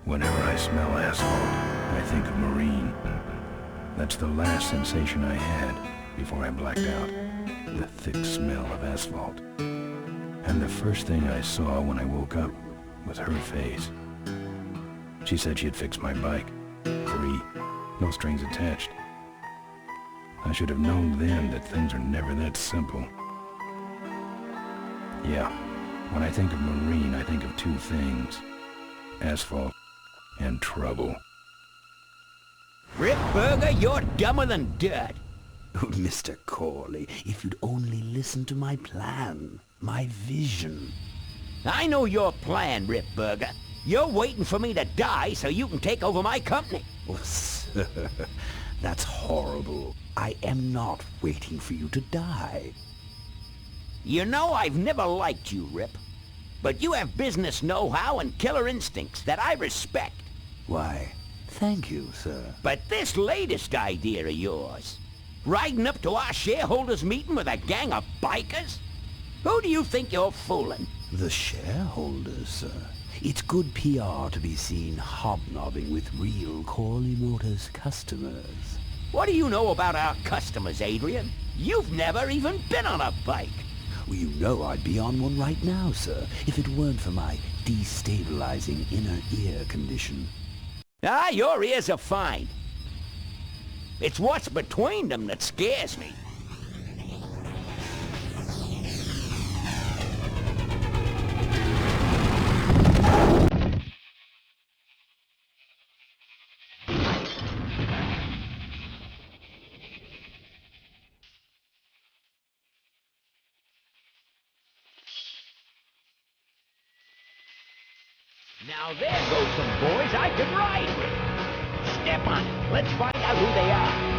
Whenever I smell asphalt, I think of Marine. That's the last sensation I had before I blacked out. The thick smell of asphalt. And the first thing I saw when I woke up was her face. She said she'd fixed my bike. Free. No strings attached. I should have known then that things are never that simple. Yeah, when I think of Marine, I think of two things. Asphalt and trouble. Rip Burger, you're dumber than dirt. Oh, Mr. Corley, if you'd only listen to my plan, my vision. I know your plan, Rip Burger. You're waiting for me to die so you can take over my company. Oh, sir, that's horrible. I am not waiting for you to die. You know I've never liked you, Rip. But you have business know-how and killer instincts that I respect. Why, thank you, sir. But this latest idea of yours, riding up to our shareholders' meeting with a gang of bikers? Who do you think you're fooling? The shareholders, sir. It's good PR to be seen hobnobbing with real Corley Motors customers. What do you know about our customers, Adrian? You've never even been on a bike. Well, you know I'd be on one right now, sir, if it weren't for my destabilizing inner ear condition. Ah, your ears are fine. It's what's between them that scares me. Now there goes some boys I could ride with. Step on it. Let's find out who they are.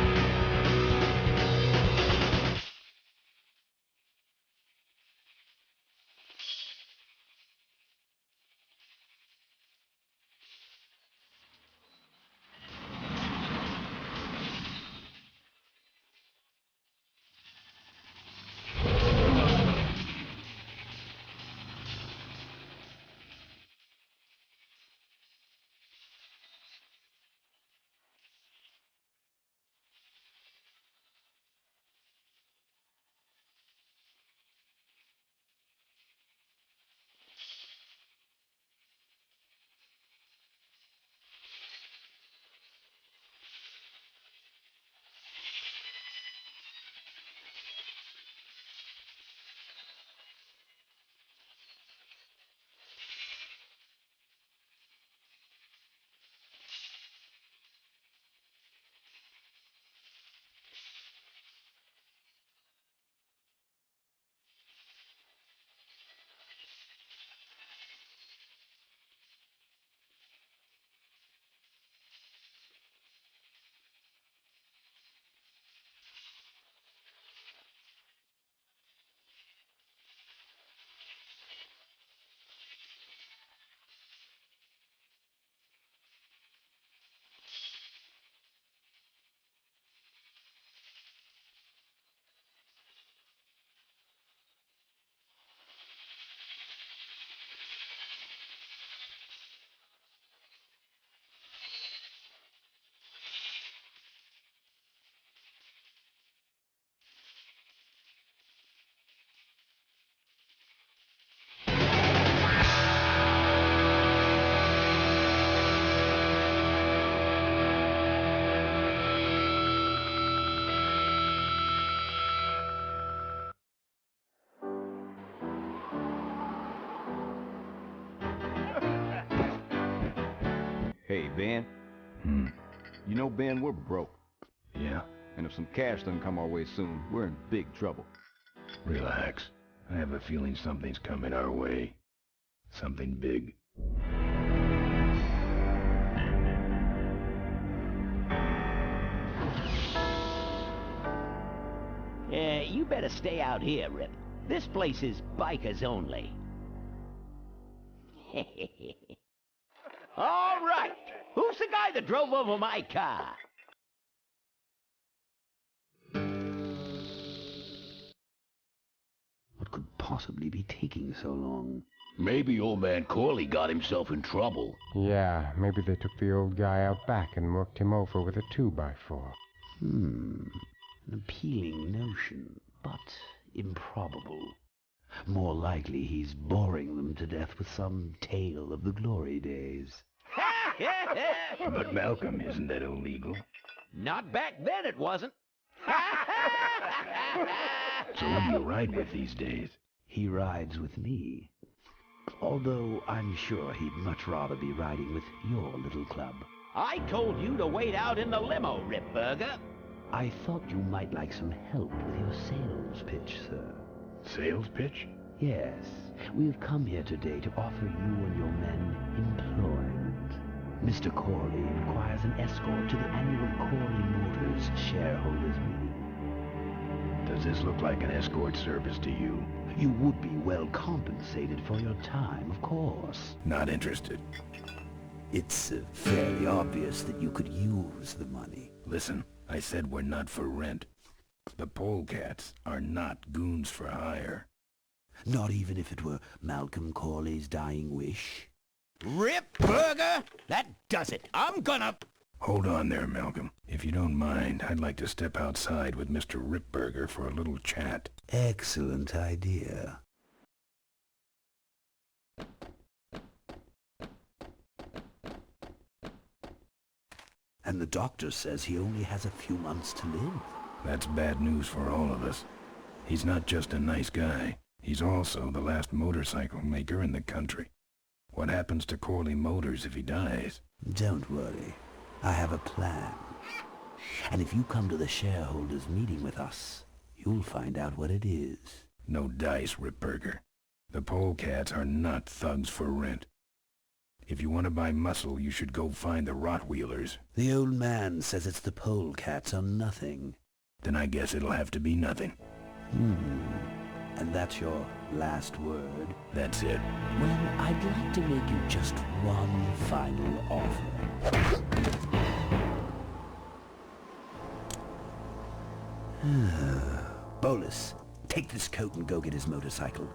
Hey, Ben. You know, Ben, we're broke. Yeah? And if some cash doesn't come our way soon, we're in big trouble. Relax. I have a feeling something's coming our way. Something big. You better stay out here, Rip. This place is bikers only. All right. Who's the guy that drove over my car? What could possibly be taking so long? Maybe old man Corley got himself in trouble. Yeah, maybe they took the old guy out back and worked him over with a 2x4. An appealing notion, but improbable. More likely he's boring them to death with some tale of the glory days. But Malcolm, isn't that illegal? Not back then it wasn't. So who do you ride with these days? He rides with me. Although I'm sure he'd much rather be riding with your little club. I told you to wait out in the limo, Ripburger. I thought you might like some help with your sales pitch, sir. Sales pitch? Yes, we have come here today to offer you and your men employment. Mr. Corley requires an escort to the annual Corley Motors shareholders meeting. Does this look like an escort service to you? You would be well compensated for your time, of course. Not interested. It's fairly obvious that you could use the money. Listen, I said we're not for rent. The polecats are not goons for hire. Not even if it were Malcolm Corley's dying wish? Ripburger? That does it. I'm gonna... Hold on there, Malcolm. If you don't mind, I'd like to step outside with Mr. Ripburger for a little chat. Excellent idea. And the doctor says he only has a few months to live. That's bad news for all of us. He's not just a nice guy. He's also the last motorcycle maker in the country. What happens to Corley Motors if he dies? Don't worry. I have a plan. And if you come to the shareholders' meeting with us, you'll find out what it is. No dice, Ripburger. The polecats are not thugs for rent. If you want to buy muscle, you should go find the Rottweilers. The old man says it's the polecats or nothing. Then I guess it'll have to be nothing. And that's your last word? That's it. Well, I'd like to make you just one final offer. Bolus, take this coat and go get his motorcycle.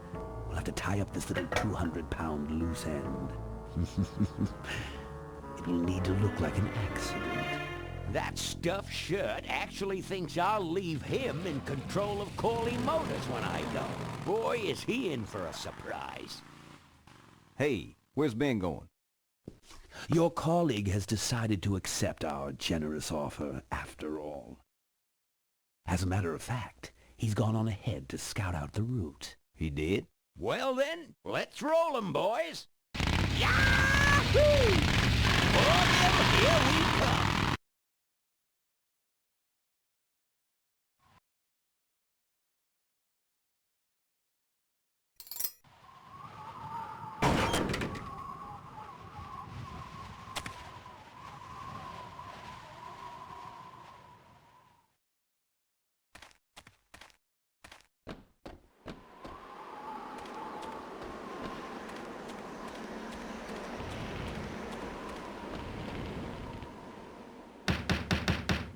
We'll have to tie up this little 200-pound loose end. It will need to look like an accident. That stuffed shirt actually thinks I'll leave him in control of Corley Motors when I go. Boy, is he in for a surprise. Hey, where's Ben going? Your colleague has decided to accept our generous offer after all. As a matter of fact, he's gone on ahead to scout out the route. He did? Well then, let's roll 'em, boys. Yahoo! Orville, here we come.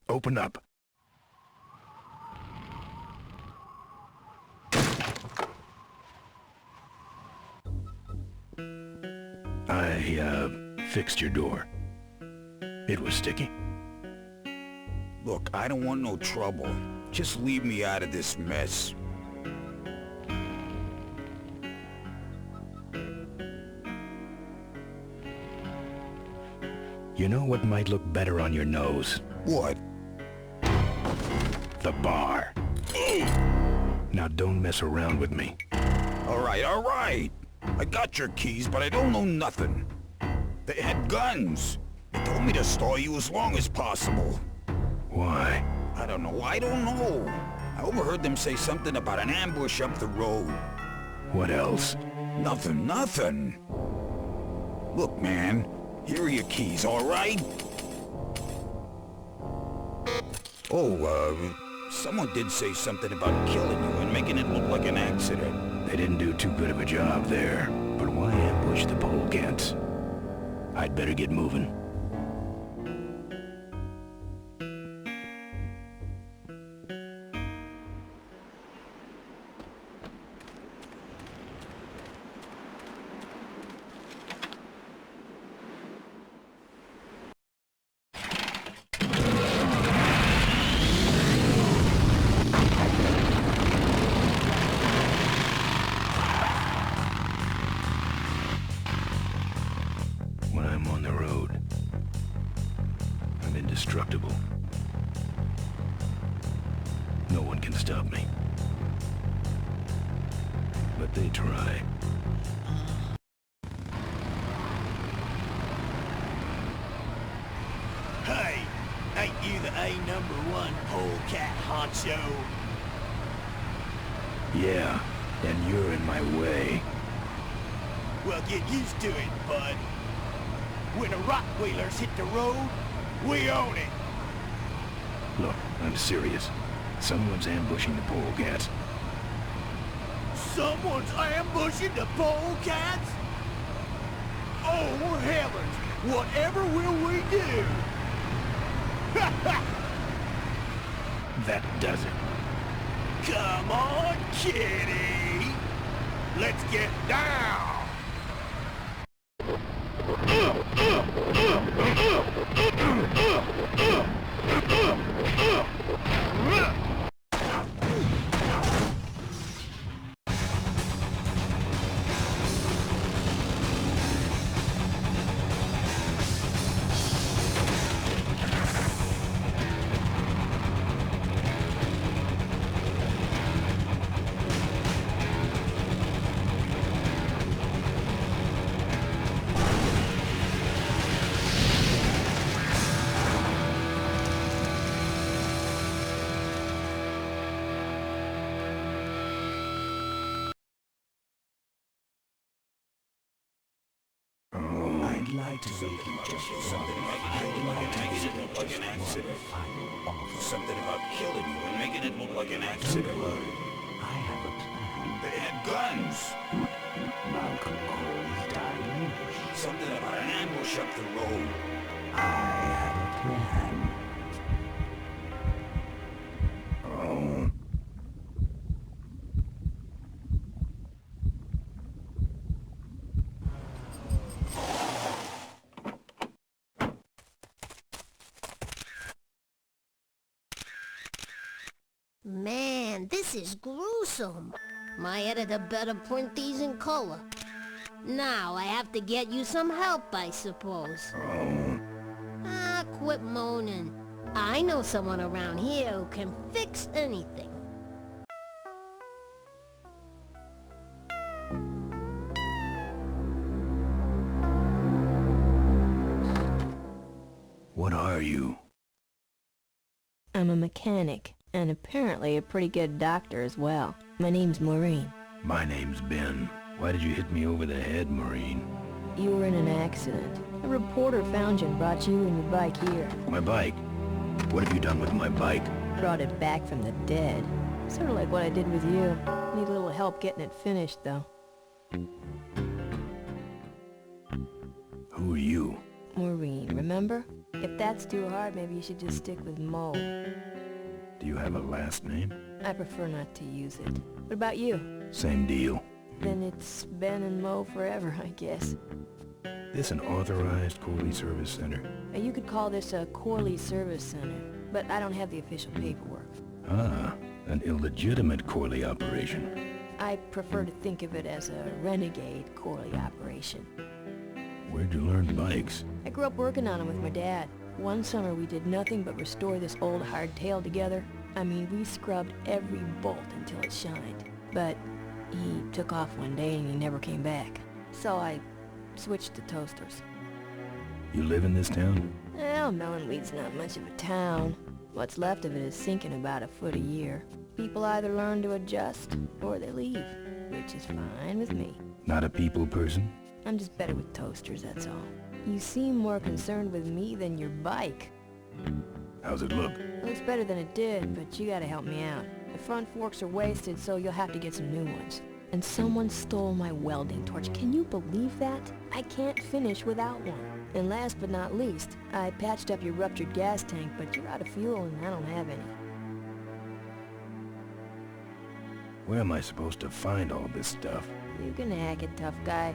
Open up. I fixed your door. It was sticky. Look, I don't want no trouble. Just leave me out of this mess. You know what might look better on your nose? What? The bar. Now don't mess around with me. All right. I got your keys, but I don't know nothing. They had guns. They told me to stall you as long as possible. Why? I don't know. I overheard them say something about an ambush up the road. What else? Nothing. Look, man, here are your keys, all right? Oh, someone did say something about killing you and making it look like an accident. They didn't do too good of a job there. But why ambush the polecats? I'd better get moving. indestructible. No one can stop me. But they try. Hey, ain't you the A#1 polecat honcho? Yeah, and you're in my way. Well, get used to it, bud. When the Rockwheelers hit the road, we own it. Look, I'm serious. Someone's ambushing the polecats. Someone's ambushing the polecats? Oh, heavens! Whatever will we do? That does it. Come on, kitty! Let's get down! I'd like to make you just something like an accident. Something about killing you and making it look like an accident. I have a plan. They had guns. Malcolm Corley's dying. Something about an ambush up the road. I have a plan. Oh. Man, this is gruesome. My editor better print these in color. Now I have to get you some help, I suppose. Oh. Ah, quit moaning. I know someone around here who can fix anything. What are you? I'm a mechanic, and apparently a pretty good doctor as well. My name's Maureen. My name's Ben. Why did you hit me over the head, Marine? You were in an accident. A reporter found you and brought you and your bike here. My bike? What have you done with my bike? Brought it back from the dead. Sort of like what I did with you. Need a little help getting it finished, though. Who are you? Maureen, remember? If that's too hard, maybe you should just stick with Mo. Do you have a last name? I prefer not to use it. What about you? Same deal. Then it's Ben and Mo forever, I guess. This an authorized Corley Service Center? You could call this a Corley Service Center, but I don't have the official paperwork. Ah, an illegitimate Corley operation. I prefer to think of it as a renegade Corley operation. Where'd you learn bikes? I grew up working on them with my dad. One summer we did nothing but restore this old hardtail together. I mean, we scrubbed every bolt until it shined. But he took off one day and he never came back. So I switched to toasters. You live in this town? Well, Melonweed's not much of a town. What's left of it is sinking about a foot a year. People either learn to adjust or they leave, which is fine with me. Not a people person? I'm just better with toasters, that's all. You seem more concerned with me than your bike. How's it look? It looks better than it did, but you gotta help me out. The front forks are wasted, so you'll have to get some new ones. And someone stole my welding torch. Can you believe that? I can't finish without one. And last but not least, I patched up your ruptured gas tank, but you're out of fuel and I don't have any. Where am I supposed to find all this stuff? You can hack it, tough guy.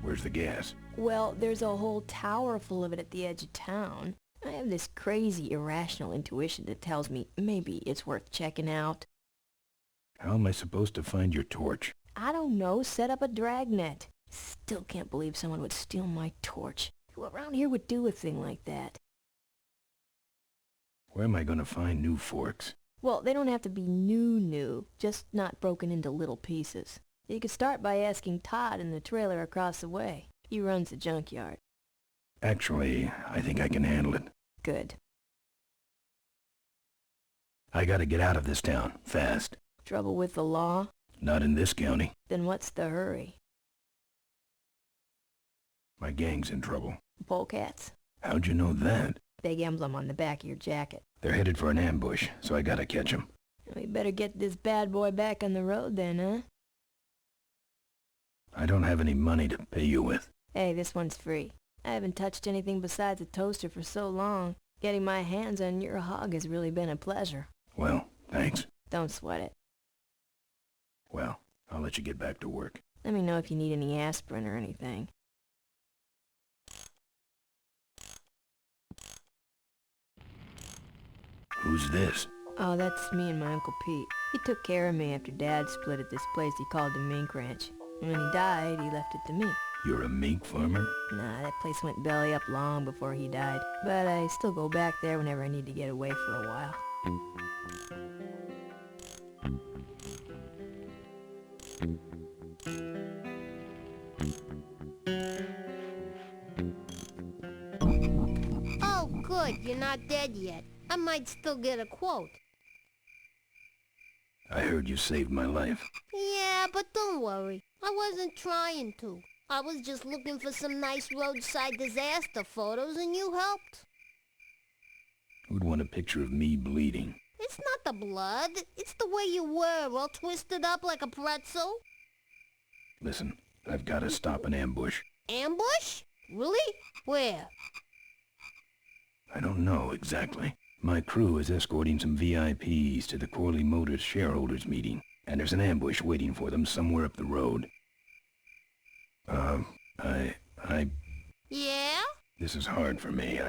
Where's the gas? Well, there's a whole tower full of it at the edge of town. I have this crazy, irrational intuition that tells me maybe it's worth checking out. How am I supposed to find your torch? I don't know, set up a dragnet. Still can't believe someone would steal my torch. Who around here would do a thing like that? Where am I gonna find new forks? Well, they don't have to be new, just not broken into little pieces. You could start by asking Todd in the trailer across the way. He runs the junkyard. Actually, I think I can handle it. Good. I gotta get out of this town, fast. Trouble with the law? Not in this county. Then what's the hurry? My gang's in trouble. Polecats? How'd you know that? Big emblem on the back of your jacket. They're headed for an ambush, so I gotta catch 'em. We better get this bad boy back on the road then, huh? I don't have any money to pay you with. Hey, this one's free. I haven't touched anything besides a toaster for so long. Getting my hands on your hog has really been a pleasure. Well, thanks. Don't sweat it. Well, I'll let you get back to work. Let me know if you need any aspirin or anything. Who's this? Oh, that's me and my Uncle Pete. He took care of me after Dad split at this place he called the mink ranch. And when he died, he left it to me. You're a mink farmer? Nah, that place went belly up long before he died. But I still go back there whenever I need to get away for a while. Oh, good, you're not dead yet. I might still get a quote. I heard you saved my life. Yeah, but don't worry. I wasn't trying to. I was just looking for some nice roadside disaster photos and you helped. Who'd want a picture of me bleeding? It's not the blood. It's the way you were, all twisted up like a pretzel. Listen, I've gotta stop an ambush. Ambush? Really? Where? I don't know exactly. My crew is escorting some VIPs to the Corley Motors shareholders meeting, and there's an ambush waiting for them somewhere up the road. Yeah? This is hard for me.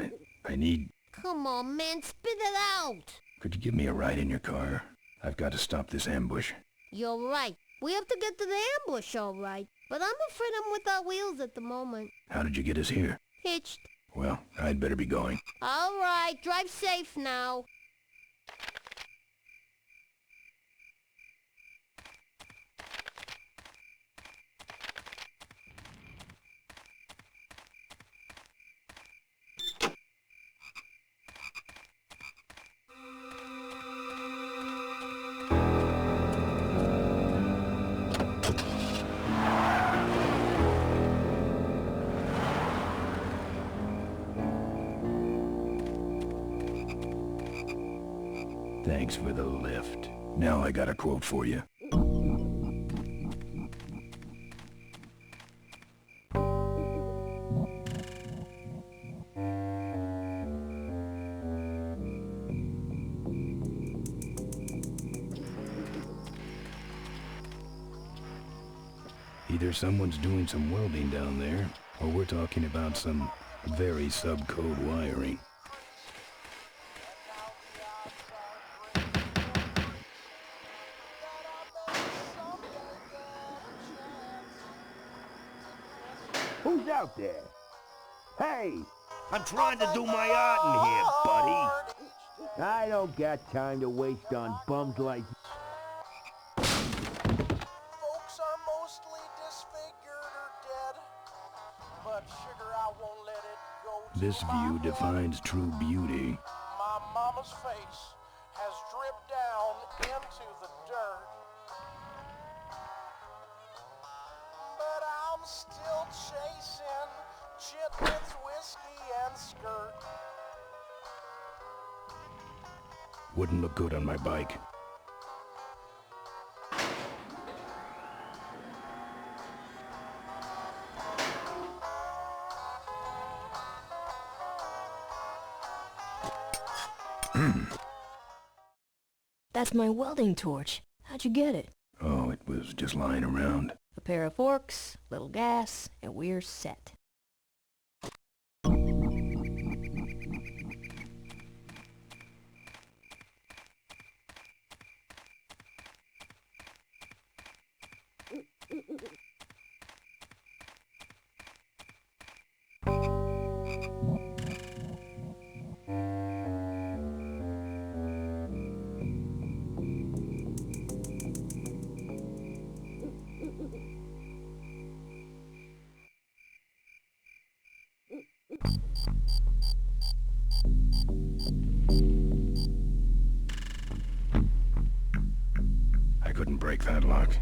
I need... Come on, man, spit it out. Could you give me a ride in your car? I've got to stop this ambush. You're right. We have to get to the ambush, all right. But I'm afraid I'm without wheels at the moment. How did you get us here? Hitched. Well, I'd better be going. All right, drive safe now. Thanks for the lift. Now I got a quote for you. Either someone's doing some welding down there, or we're talking about some very sub-code wiring. Who's out there? Hey! I'm trying to do my art in here, buddy. I don't got time to waste on bums like you. Folks are mostly disfigured or dead, but sugar, I won't let it go to This view defines true beauty. my mama's face has dripped down into the dirt. But I'm still chasing chitlins, whiskey, and skirt. Wouldn't look good on my bike. That's my welding torch. How'd you get it? Oh, it was just lying around. A pair of forks, little gas, and we're set. padlock.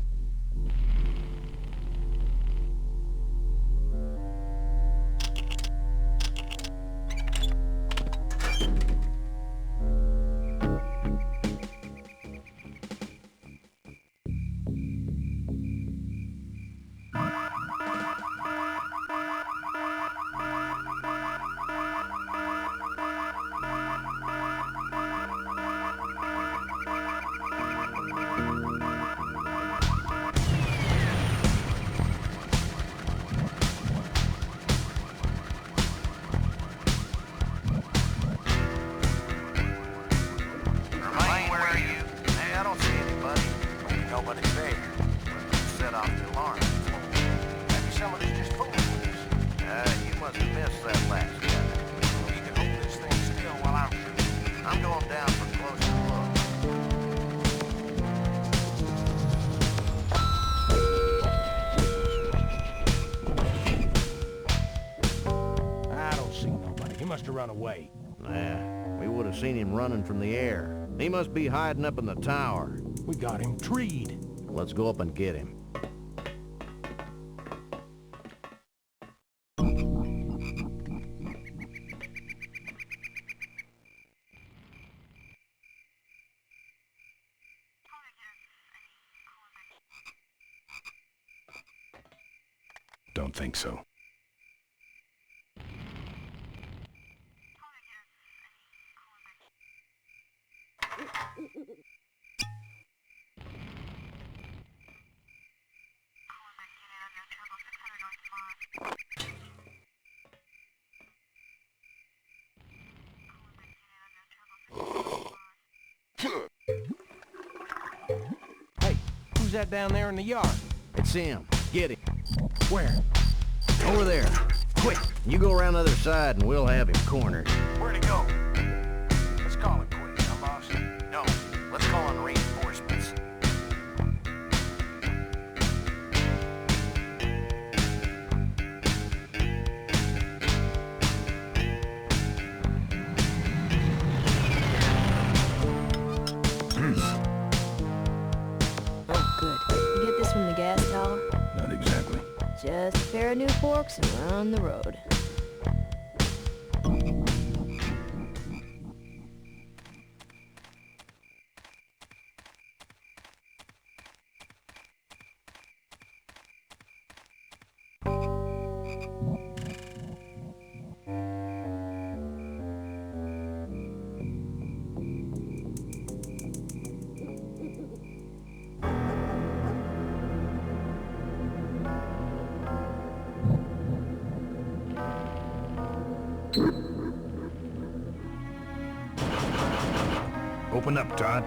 Nobody's there. Set off the alarm. Maybe somebody's just fooling with us. You must have missed that last guy. You can hold this thing still while I'm shooting. I'm going down for a closer look. I don't see nobody. He must have run away. Nah, we would have seen him running from the air. He must be hiding up in the tower. We got him treed. Let's go up and get him. Don't think so. Hey, who's that down there in the yard? It's him. Get him. Where? Over there. Quick, you go around the other side and we'll have him cornered. Where'd he go? Let's call it quits, huh, boss? No, let's call in reinforcements. Oh, good. You get this from the gas tower? Not exactly. Just a pair of new forks and we're on the road. Open up, Todd.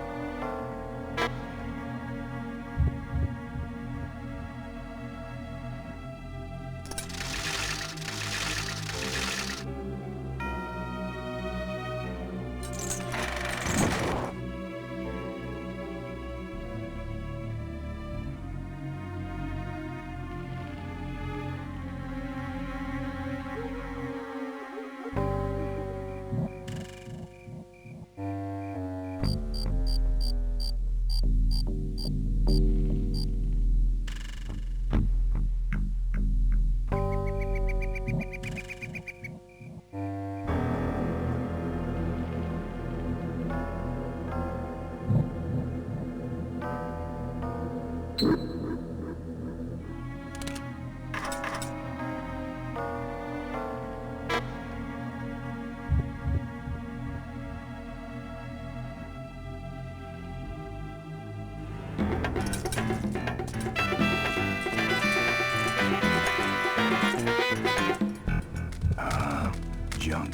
Junk.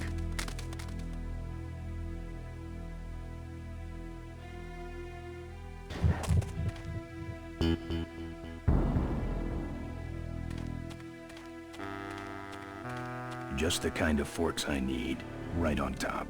Just the kind of forks I need, right on top.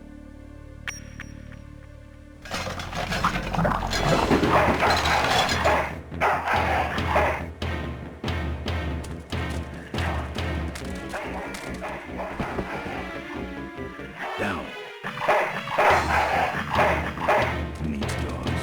Down. Needs dogs.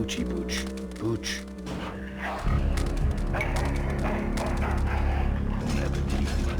Poochie pooch. Pooch. Don't have the teeth, but...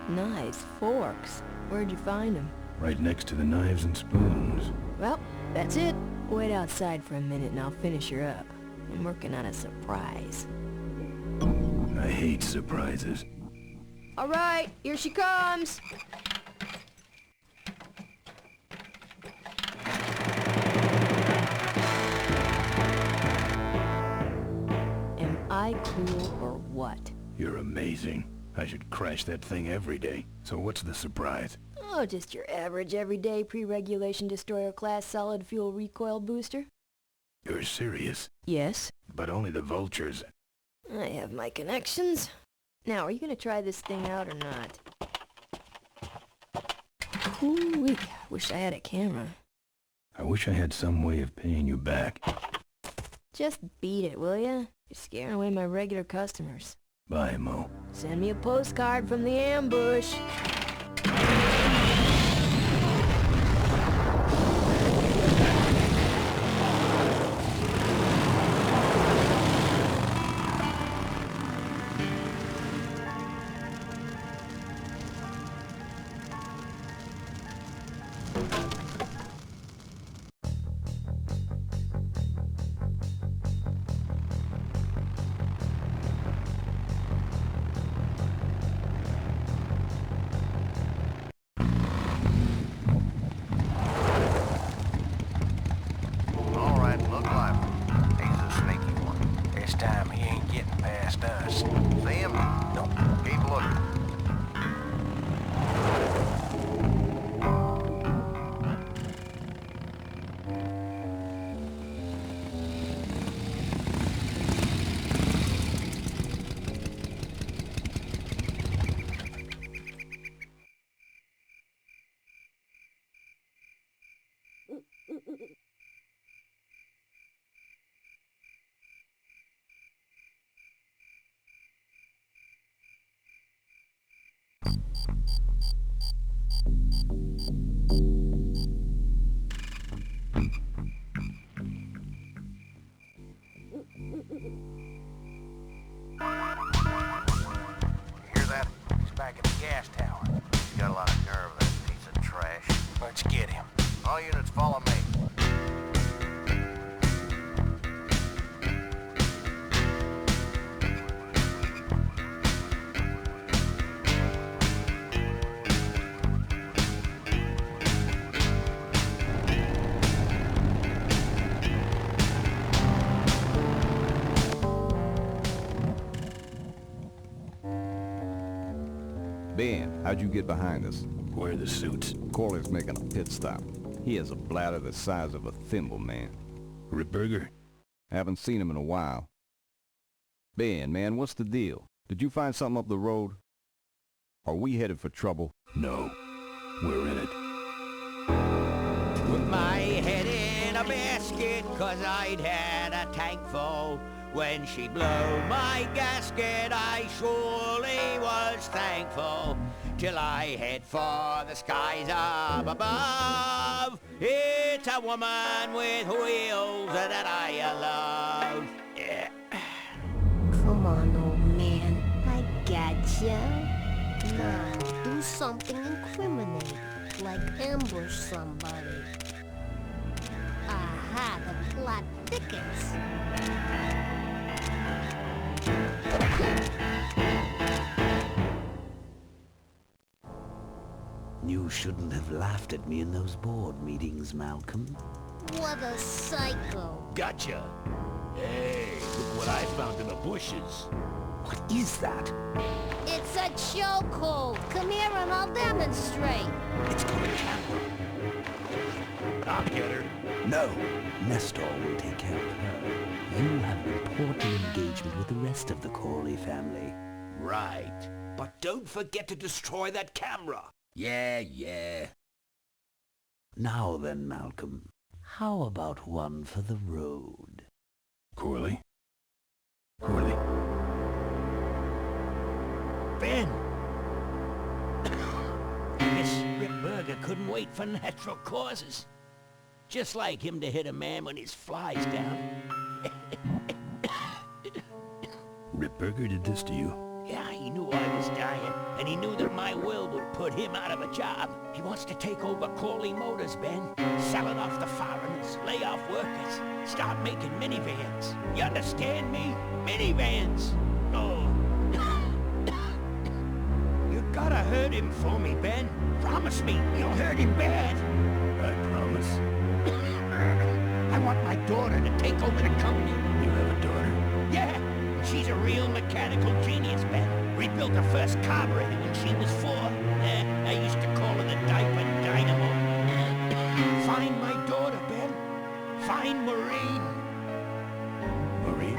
Nice forks. Where'd you find them? Right next to the knives and spoons. Well, that's it. Wait outside for a minute and I'll finish her up. I'm working on a surprise. I hate surprises. All right, here she comes. Am I cool or what? You're amazing. I should crash that thing every day. So what's the surprise? Oh, just your average everyday pre-regulation destroyer class solid fuel recoil booster. You're serious? Yes. But only the vultures. I have my connections. Now, are you gonna try this thing out or not? Ooh, wish I had a camera. I wish I had some way of paying you back. Just beat it, will ya? You're scaring away my regular customers. Bye, Mo. Send me a postcard from the ambush. All right, look lively. He's a sneaky one. This time he ain't getting past us. See him? No, keep looking. Hear that? He's back at the gas tower. He's got a lot of nerve, that piece of trash. Let's get him. All units follow me. Ben, how'd you get behind us? Where are the suits? Corley's making a pit stop. He has a bladder the size of a thimble, man. Ripburger? Haven't seen him in a while. Ben, man, what's the deal? Did you find something up the road? Are we headed for trouble? No. We're in it. With my head in a basket, 'cause I'd had a tank full. When she blew my gasket, I surely was thankful. Till I head for the skies up above. It's a woman with wheels that I love. Yeah. Come on, old man. I gotcha. do something incriminating, like ambush somebody. Aha, the plot thickens. You shouldn't have laughed at me in those board meetings, Malcolm. What a psycho. Gotcha. Hey, look what I found in the bushes. What is that? It's a chokehold. Come here and I'll demonstrate. It's got a camera. I'll get her. No, Nestor will take care of her. You have an important engagement with the rest of the Corley family. Right. But don't forget to destroy that camera. Yeah. Now then, Malcolm, how about one for the road? Corley? Ben! This Rip Burger couldn't wait for natural causes. Just like him to hit a man when his fly's down. Rip Burger did this to you? Yeah, he knew I was dying, and he knew that my will would put him out of a job. He wants to take over Corley Motors, Ben. Sell it off to foreigners, lay off workers, start making minivans. You understand me? Minivans! Oh. You gotta hurt him for me, Ben. Promise me you'll hurt him bad. I promise. I want my daughter to take over the company. You have a daughter? Yeah. She's a real mechanical genius, Ben. Rebuilt her first carburetor when she was 4. I used to call her the diaper dynamo. Find my daughter, Ben. Find Maureen. Maureen?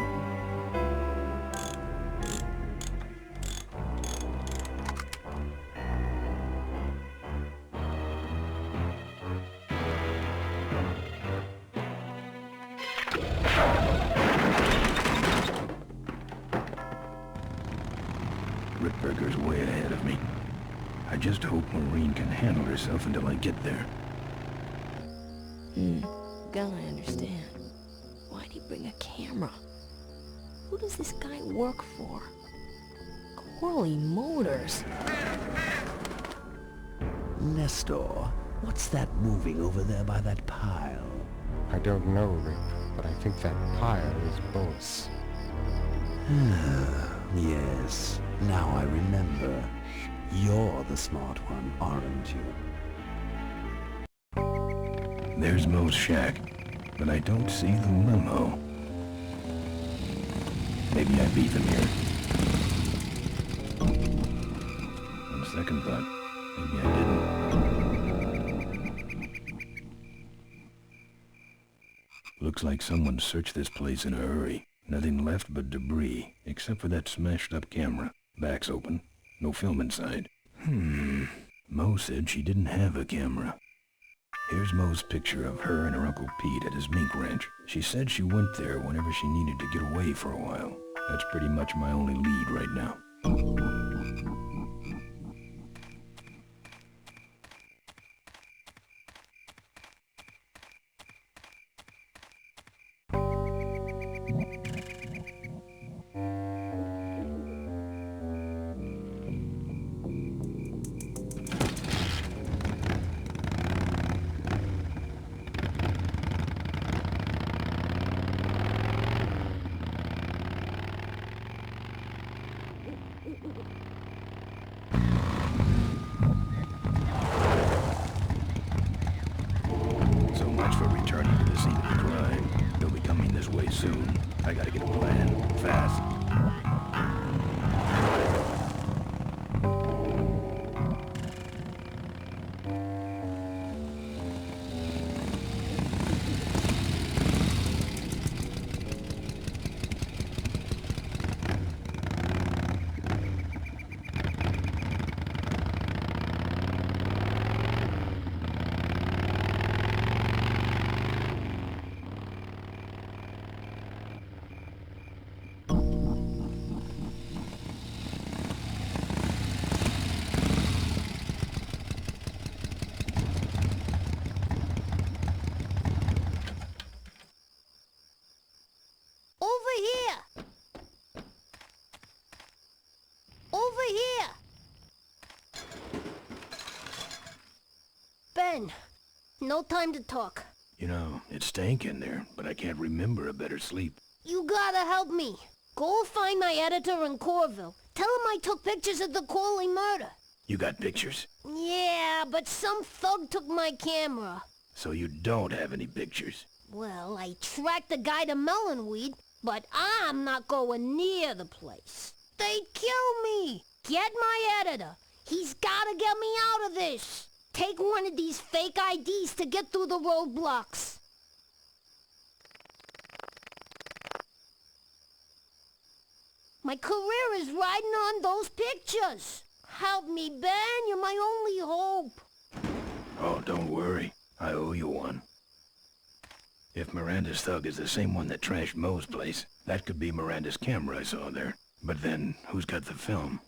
Rip Burger's way ahead of me. I just hope Maureen can handle herself until I get there. Gonna understand. Why'd he bring a camera? Who does this guy work for? Corley Motors. Nestor, what's that moving over there by that pile? I don't know, Rip, but I think that pile is bolts. Yes, now I remember. You're the smart one, aren't you? There's Mo's shack, but I don't see the limo. Maybe I beat them here. On second thought, maybe I didn't. Looks like someone searched this place in a hurry. Nothing left but debris, except for that smashed up camera. Back's open. No film inside. Mo said she didn't have a camera. Here's Mo's picture of her and her Uncle Pete at his mink ranch. She said she went there whenever she needed to get away for a while. That's pretty much my only lead right now. So much for returning to the scene of the crime. They'll be coming this way soon. I gotta get a plan. Fast. in. No time to talk. You know, it stank in there, but I can't remember a better sleep. You gotta help me. Go find my editor in Corville. Tell him I took pictures of the Corley murder. You got pictures? Yeah, but some thug took my camera. So you don't have any pictures? Well, I tracked the guy to Melonweed, but I'm not going near the place. They'd kill me. Get my editor. He's gotta get me out of this. Take one of these fake IDs to get through the roadblocks. My career is riding on those pictures. Help me, Ben. You're my only hope. Oh, don't worry. I owe you one. If Miranda's thug is the same one that trashed Moe's place, that could be Miranda's camera I saw there. But then, who's got the film?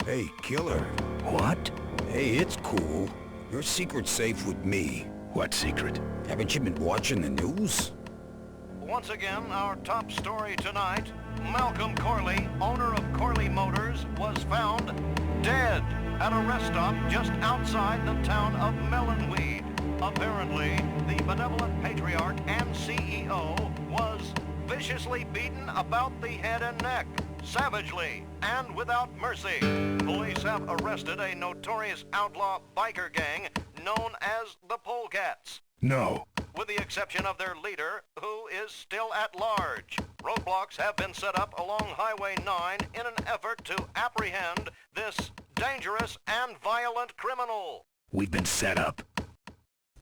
Hey, killer. What? Hey, it's cool. Your secret's safe with me. What secret? Haven't you been watching the news? Once again, our top story tonight, Malcolm Corley, owner of Corley Motors, was found dead at a rest stop just outside the town of Melonweed. Apparently, the benevolent patriarch and CEO was viciously beaten about the head and neck, savagely and without mercy. Police have arrested a notorious outlaw biker gang known as the Polecats. No. With the exception of their leader, who is still at large. Roadblocks have been set up along Highway 9 in an effort to apprehend this dangerous and violent criminal. We've been set up.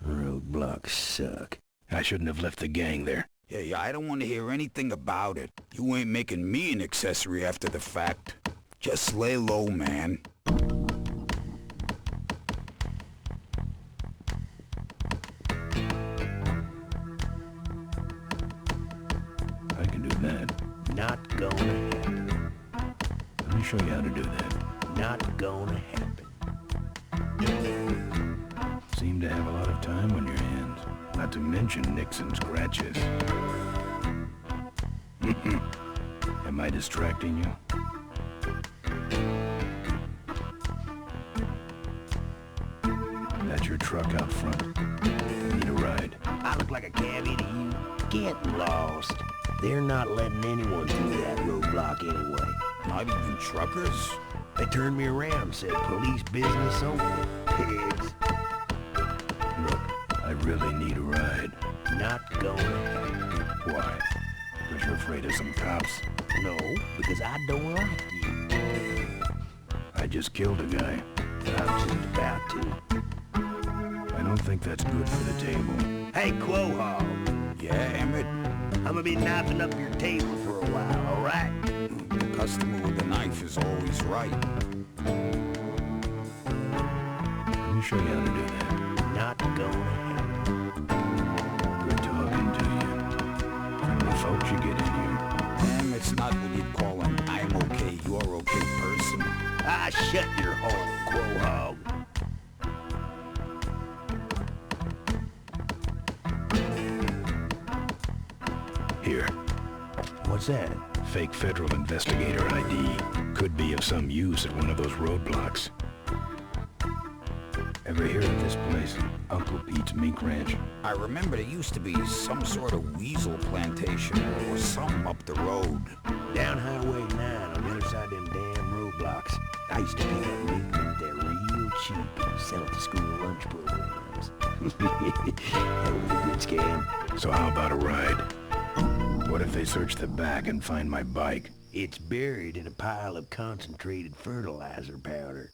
Roadblocks suck. I shouldn't have left the gang there. Yeah, I don't want to hear anything about it. You ain't making me an accessory after the fact. Just lay low, man. I can do that. Not gonna happen. Let me show you how to do that. Not gonna happen. Seem to have a lot of time on your hands. Not to mention nicks and scratches. Am I distracting you? That's your truck out front. Need a ride? I look like a cabbie to you. Get lost. They're not letting anyone through that roadblock anyway. Not even truckers? They turned me around and said police business over. Pigs. Look, I really need a ride. Not gonna happen. Why? Because you're afraid of some cops? No, because I don't like you. I just killed a guy. I'm just about to. I don't think that's good for the table. Hey, Quahog. Yeah, Emmett? I'm gonna be knifing up your table for a while, all right? The customer with the knife is always right. Let me show you how to do that. Not gonna happen. Good talking to you. From the folks you get in here. Emmett's not what you'd call an I'm okay, you're okay person. Ah, shut your hole, Quahog. Here. What's that? Fake federal investigator ID. Could be of some use at one of those roadblocks. Ever hear of this place? Uncle Pete's Mink Ranch? I remember there used to be some sort of weasel plantation or something up the road. Down Highway 9 on the other side of them damn roadblocks. I used to pick up mink meat there real cheap and sell it to school lunch programs. That was a good scam. So how about a ride? What if they search the back and find my bike? It's buried in a pile of concentrated fertilizer powder.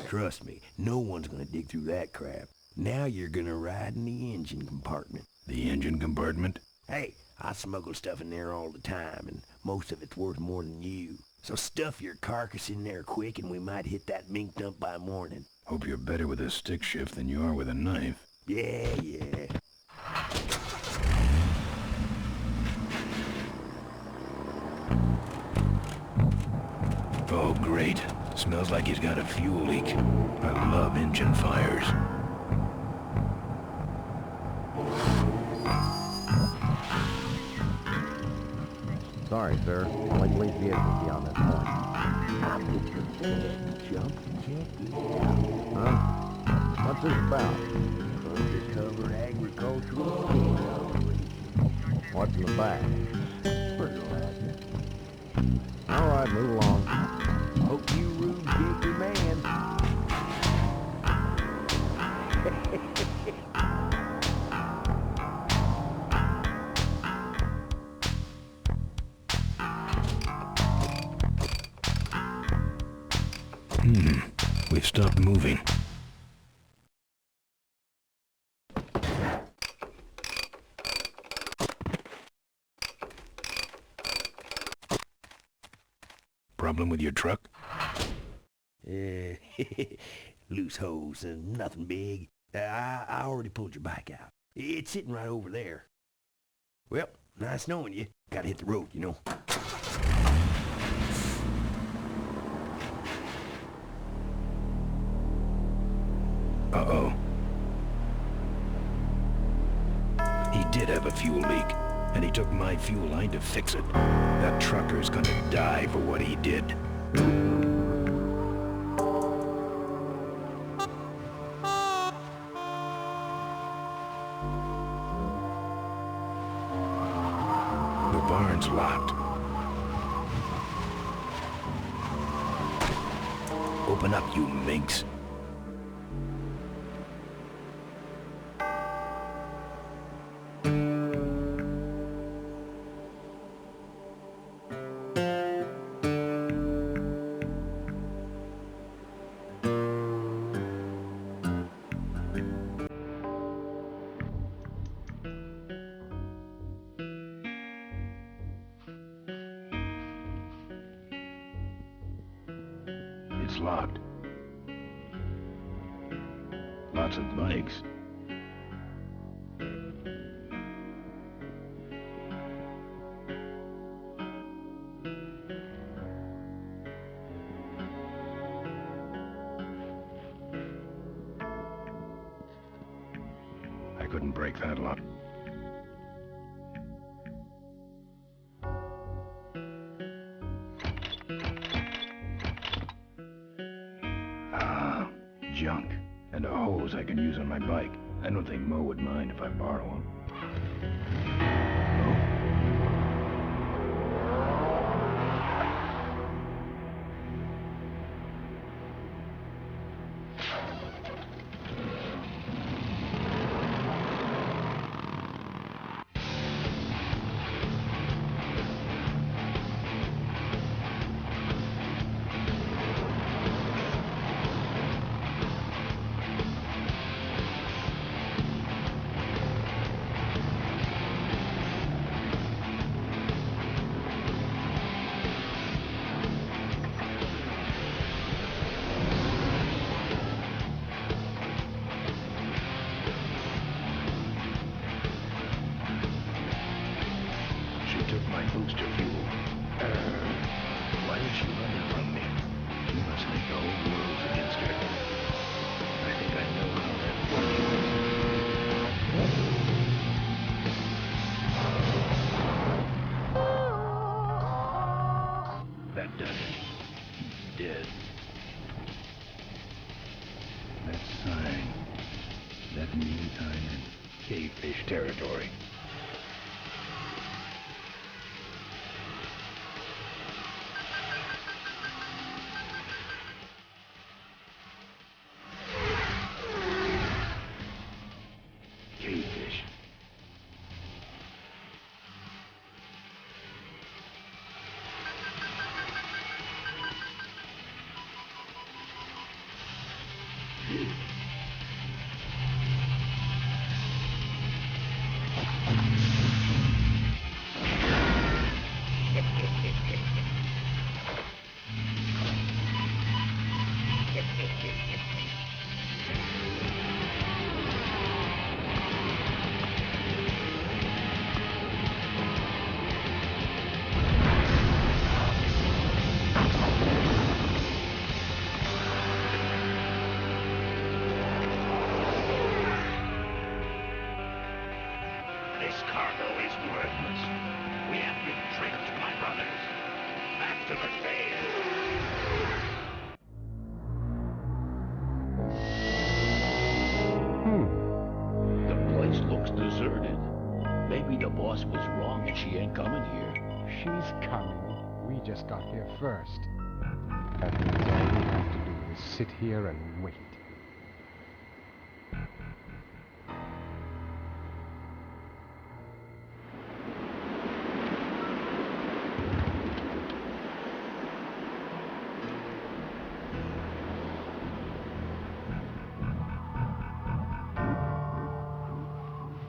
Trust me, no one's gonna dig through that crap. Now you're gonna ride in the engine compartment. The engine compartment? Hey, I smuggle stuff in there all the time, and most of it's worth more than you. So stuff your carcass in there quick, and we might hit that mink dump by morning. Hope you're better with a stick shift than you are with a knife. Yeah. Oh, great. Smells like he's got a fuel leak. I love engine fires. Sorry, sir. Only police vehicles beyond this point. I'm just jump and check it out. Huh? What's this about? Undercover agricultural sting operation. What's in the bag? Fertilizer. All right, move along. Hope you rude get your man. We've stopped moving. Problem with your truck? Loose hose and nothing big. I already pulled your bike out. It's sitting right over there. Well, nice knowing you. Gotta hit the road, you know. Uh-oh. He did have a fuel leak, and he took my fuel line to fix it. That trucker's gonna die for what he did. The barn's locked. Open up, you minx. It's locked. Lots of bikes. I couldn't break that lock. Junk. And a hose I can use on my bike. I don't think Mo would mind if I borrow him. Took my booster fuel. Why is she running from me? She must think the whole world's against her. I think I know how that works. That does it. He's dead. That sign. That means I'm in cavefish territory. Cavefish. ain't coming here. She's coming. We just got here first. That means all we have to do is sit here and wait.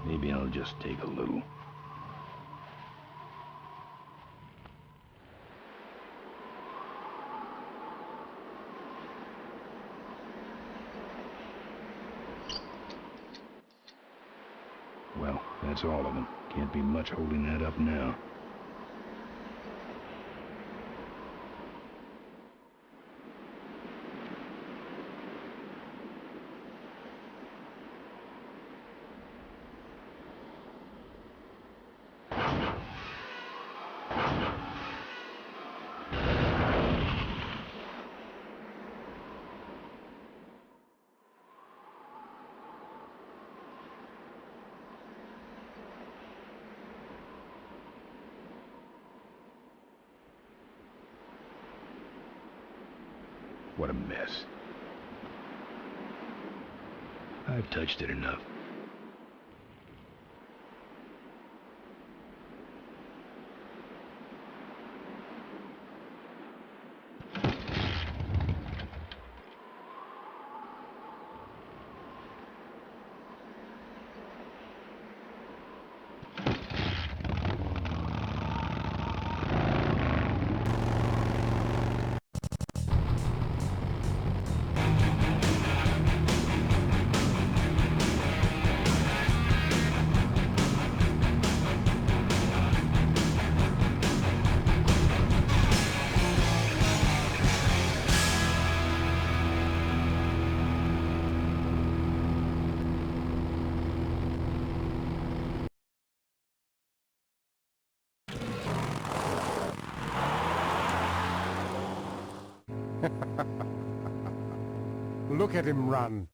Maybe I'll just take a little. Well, that's all of them. Can't be much holding that up now. What a mess. I've touched it enough. Look at him run.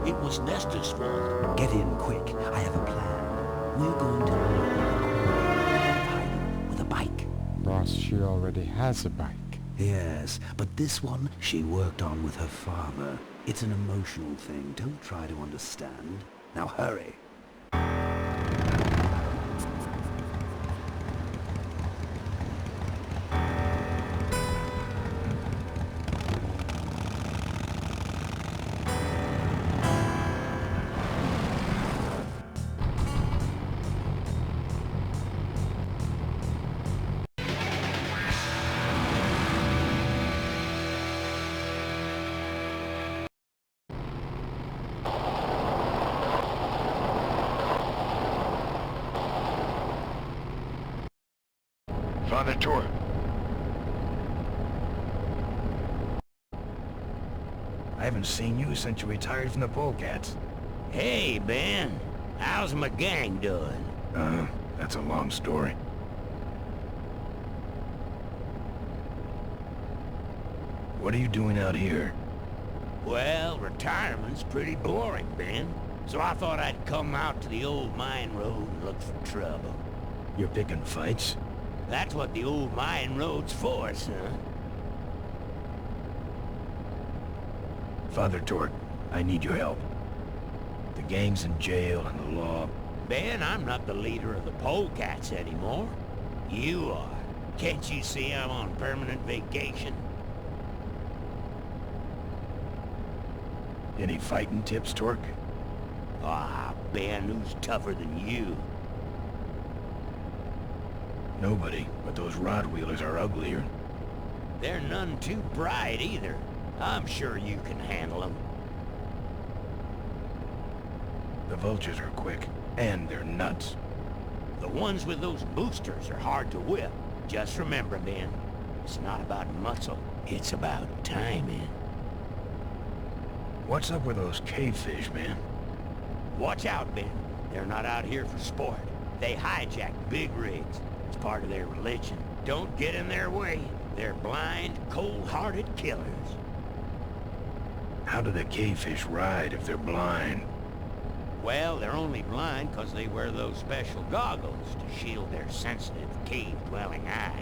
It was Nestor's fault. Get in quick. I have a plan. We're going to hide him with a bike. Boss, she already has a bike. Yes, but this one she worked on with her father. It's an emotional thing. Don't try to understand. Now hurry. Father Torque. I haven't seen you since you retired from the Polecats. Hey, Ben. How's my gang doing? That's a long story. What are you doing out here? Well, retirement's pretty boring, Ben. So I thought I'd come out to the old mine road and look for trouble. You're picking fights? That's what the old mine road's for, son. Father Torque, I need your help. The gang's in jail and the law... Ben, I'm not the leader of the Polecats anymore. You are. Can't you see I'm on permanent vacation? Any fighting tips, Torque? Ah, Ben, who's tougher than you? Nobody, but those rod wheelers are uglier. They're none too bright either. I'm sure you can handle them. The vultures are quick, and they're nuts. The ones with those boosters are hard to whip. Just remember, Ben, it's not about muscle, it's about timing. What's up with those cavefish, man? Watch out, Ben. They're not out here for sport. They hijack big rigs. It's part of their religion. Don't get in their way. They're blind, cold-hearted killers. How do the cavefish ride if they're blind? Well, they're only blind because they wear those special goggles to shield their sensitive, cave-dwelling eyes.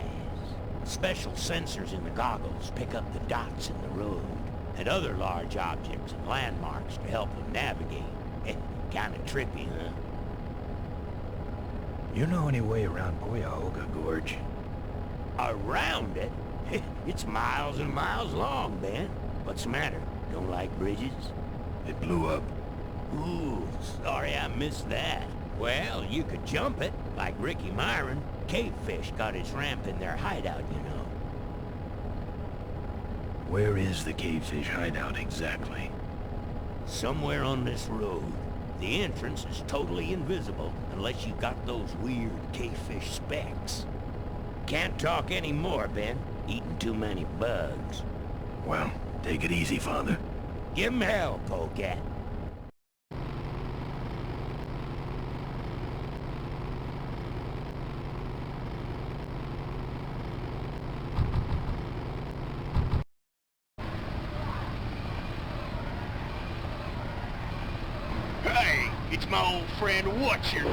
Special sensors in the goggles pick up the dots in the road and other large objects and landmarks to help them navigate. Kinda trippy, huh? You know any way around Cuyahoga Gorge? Around it? It's miles and miles long, Ben. What's the matter? Don't like bridges? It blew up. Ooh, sorry I missed that. Well, you could jump it, like Ricky Myron. Cavefish got his ramp in their hideout, you know. Where is the cavefish hideout exactly? Somewhere on this road. The entrance is totally invisible unless you got those weird cavefish specs. Can't talk anymore, Ben. Eating too many bugs. Well, take it easy, Father. Give him hell, Polecat. Hey, it's my old friend Watcher.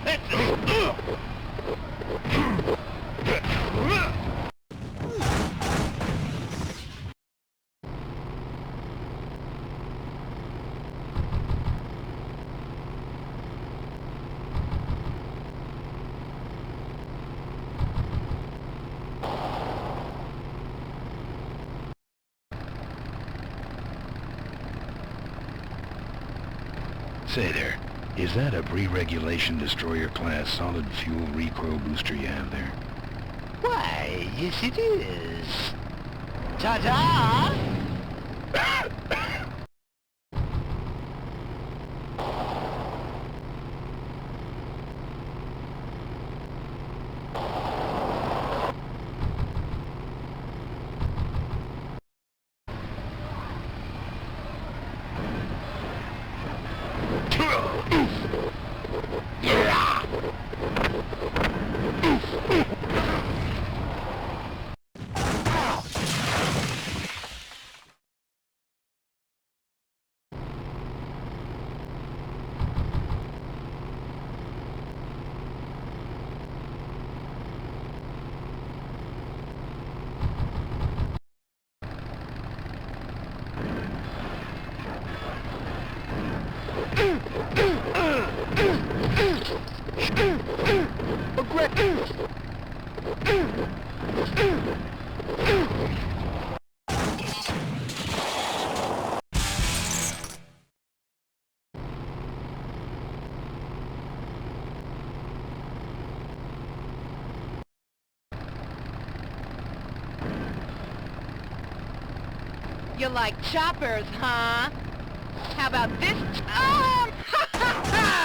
That's it. Say there, is that a pre-regulation destroyer class solid fuel recro booster you have there? Why, yes it is. Ta-da! You like choppers, huh? How about this time? Ha ha ha!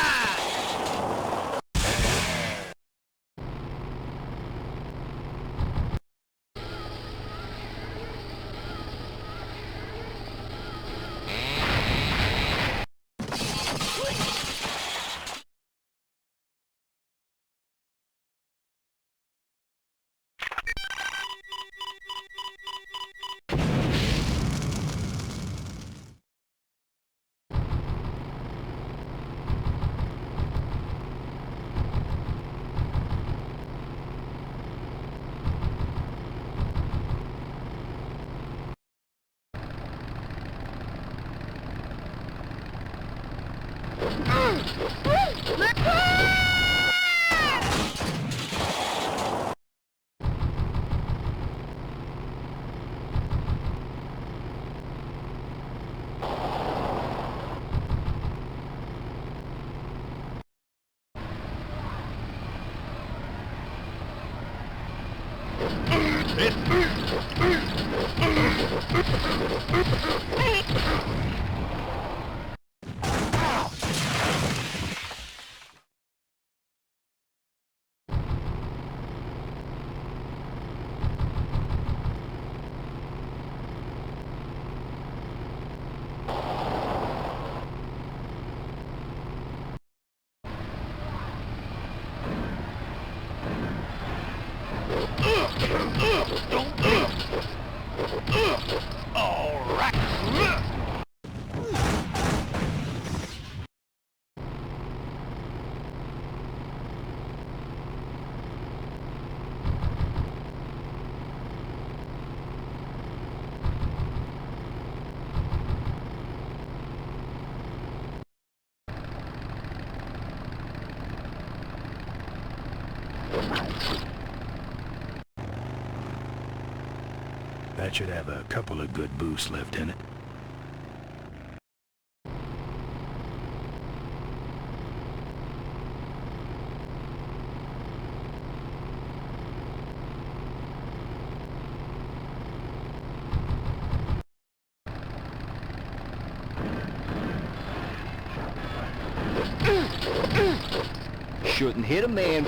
That should have a couple of good boosts left in it. Shouldn't hit a man.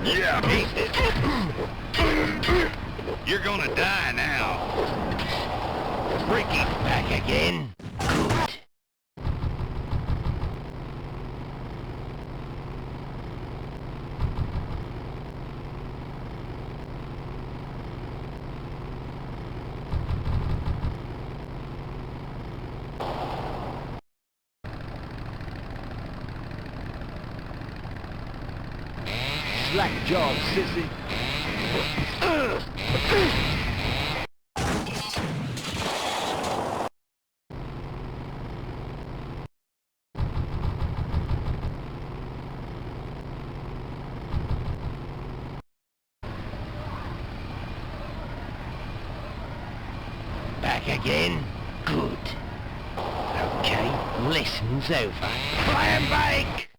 Yeah, you're gonna die now. Ricky back again? Good. Slack jaw, sissy. Back again? Good. Okay, lesson's over. Clam bake!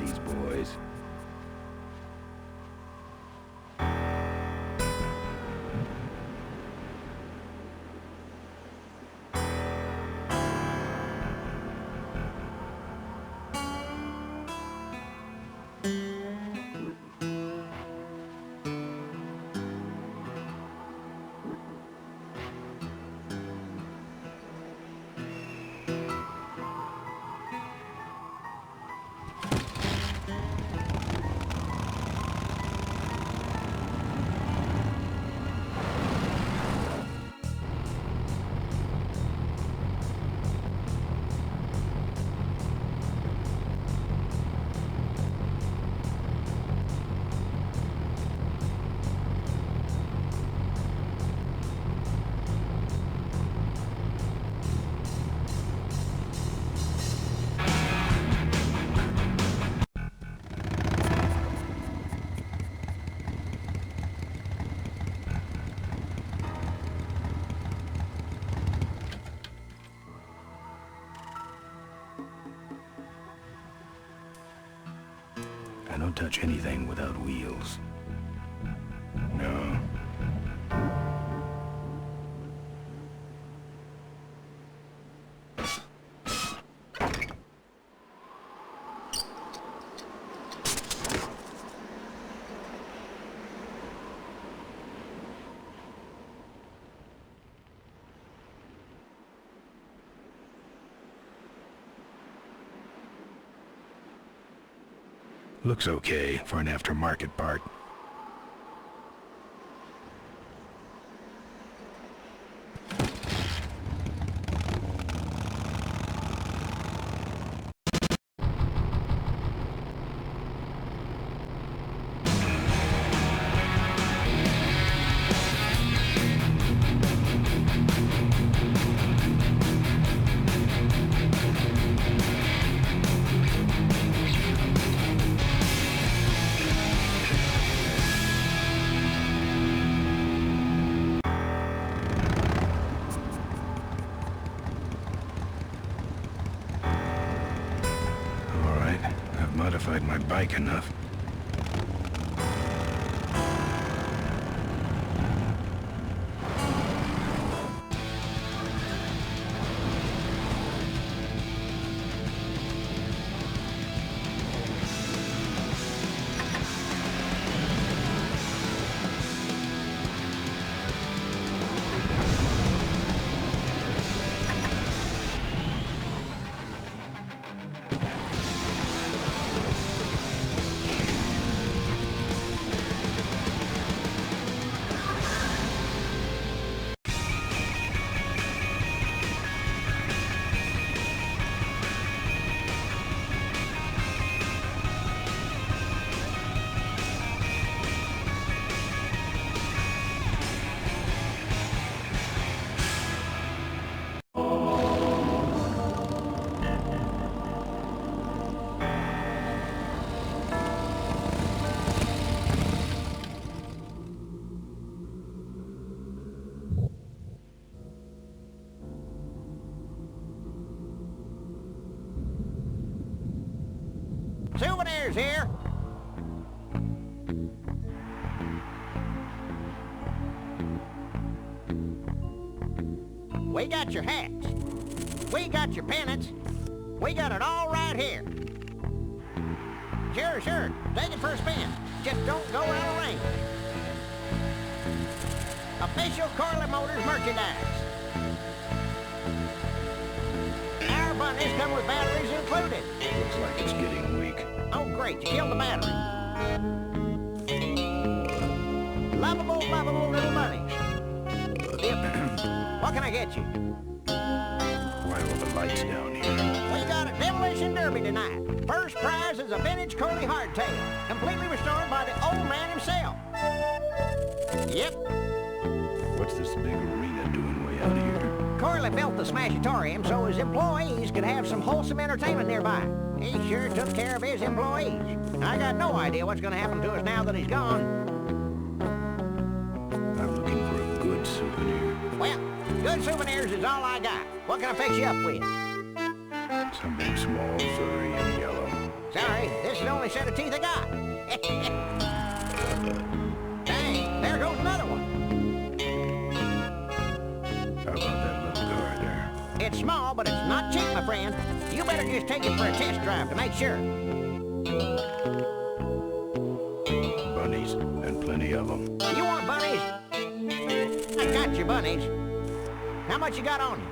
these boys. I don't touch anything without wheels. No. Looks okay for an aftermarket part. Modified my bike enough. Souvenirs here. We got your hats. We got your pennants. We got it all right here. Sure, sure. Take it for a spin. Just don't go out of range. Official Corley Motors merchandise. Our bunnies come with batteries included. Looks like it's getting weak. Oh, great. You killed the battery. Lovable, lovable little bunnies. What can I get you? Why are the lights down here? We got a demolition derby tonight. First prize is a vintage Coley hardtail, completely restored by the old man himself. Yep. What's this big arena doing way out here? Corley built the Smashatorium so his employees could have some wholesome entertainment nearby. He sure took care of his employees. I got no idea what's going to happen to us now that he's gone. I'm looking for a good souvenir. Well, good souvenirs is all I got. What can I fix you up with? Something small, furry, and yellow. Sorry, this is the only set of teeth I got. Dang, there goes another one. How about that little car there? It's small, but it's not cheap, my friend. You better just take it for a test drive to make sure. Bunnies, and plenty of them. You want bunnies? I got your bunnies. How much you got on you?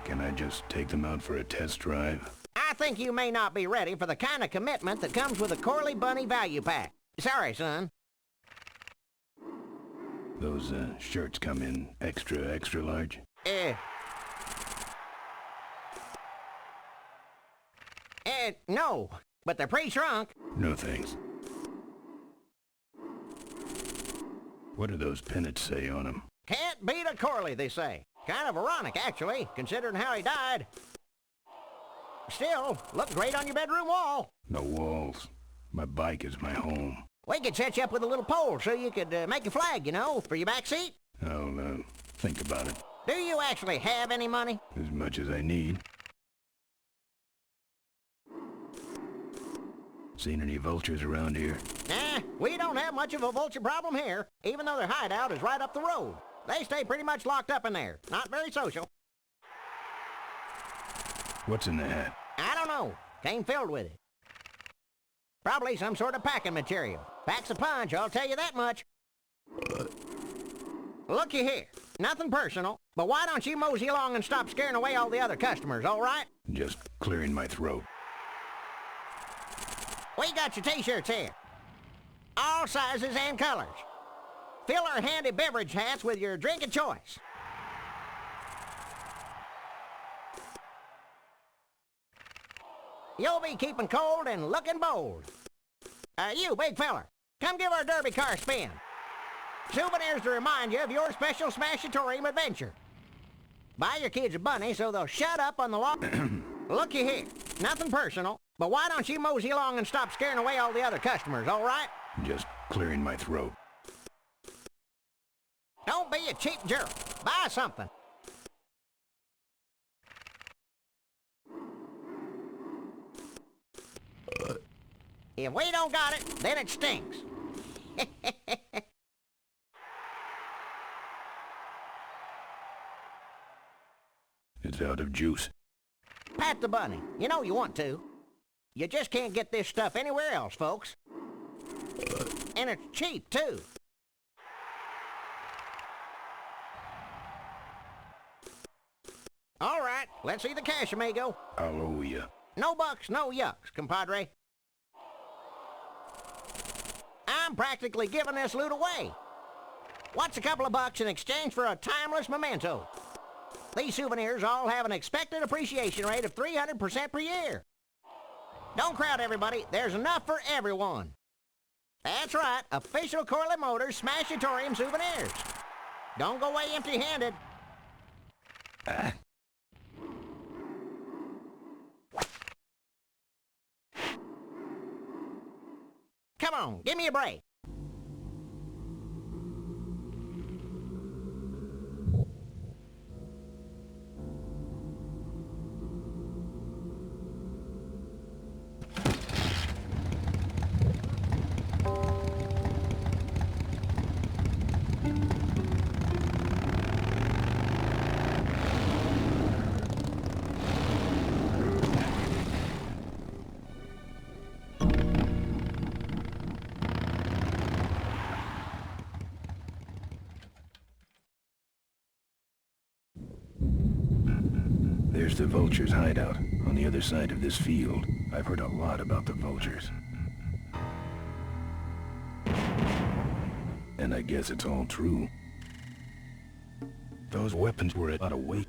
Can I just take them out for a test drive? I think you may not be ready for the kind of commitment that comes with a Corley Bunny value pack. Sorry, son. Those, shirts come in extra large? No, but they're pre-shrunk. No thanks. What do those pennants say on them? Can't beat a Corley, they say. Kind of ironic, actually, considering how he died. Still, look great on your bedroom wall. No walls. My bike is my home. We could set you up with a little pole so you could make a flag, you know, for your back seat. I'll, think about it. Do you actually have any money? As much as I need. Seen any vultures around here? Nah, we don't have much of a vulture problem here, even though their hideout is right up the road. They stay pretty much locked up in there. Not very social. What's in the hat? I don't know. Came filled with it. Probably some sort of packing material. Packs a punch, I'll tell you that much. Looky here. Nothing personal, but why don't you mosey along and stop scaring away all the other customers, all right? Just clearing my throat. We got your t-shirts here. All sizes and colors. Fill our handy beverage hats with your drink of choice. You'll be keeping cold and looking bold. You, big feller, come give our derby car a spin. Souvenirs to remind you of your special Smashatorium adventure. Buy your kids a bunny so they'll shut up on the law. Looky here, nothing personal, but why don't you mosey along and stop scaring away all the other customers, all right? Just clearing my throat. Don't be a cheap jerk. Buy something. If we don't got it, then it stinks. It's out of juice. Pat the bunny. You know you want to. You just can't get this stuff anywhere else, folks. And it's cheap, too. All right, let's see the cash, amigo. I'll owe you. No bucks, no yucks, compadre. I'm practically giving this loot away. What's a couple of bucks in exchange for a timeless memento? These souvenirs all have an expected appreciation rate of 300% per year. Don't crowd, everybody. There's enough for everyone. That's right, official Corley Motors Smashatorium souvenirs. Don't go away empty-handed. Come on, give me a break. There's the vultures' hideout, on the other side of this field. I've heard a lot about the vultures. And I guess it's all true. Those weapons were a lot of weight.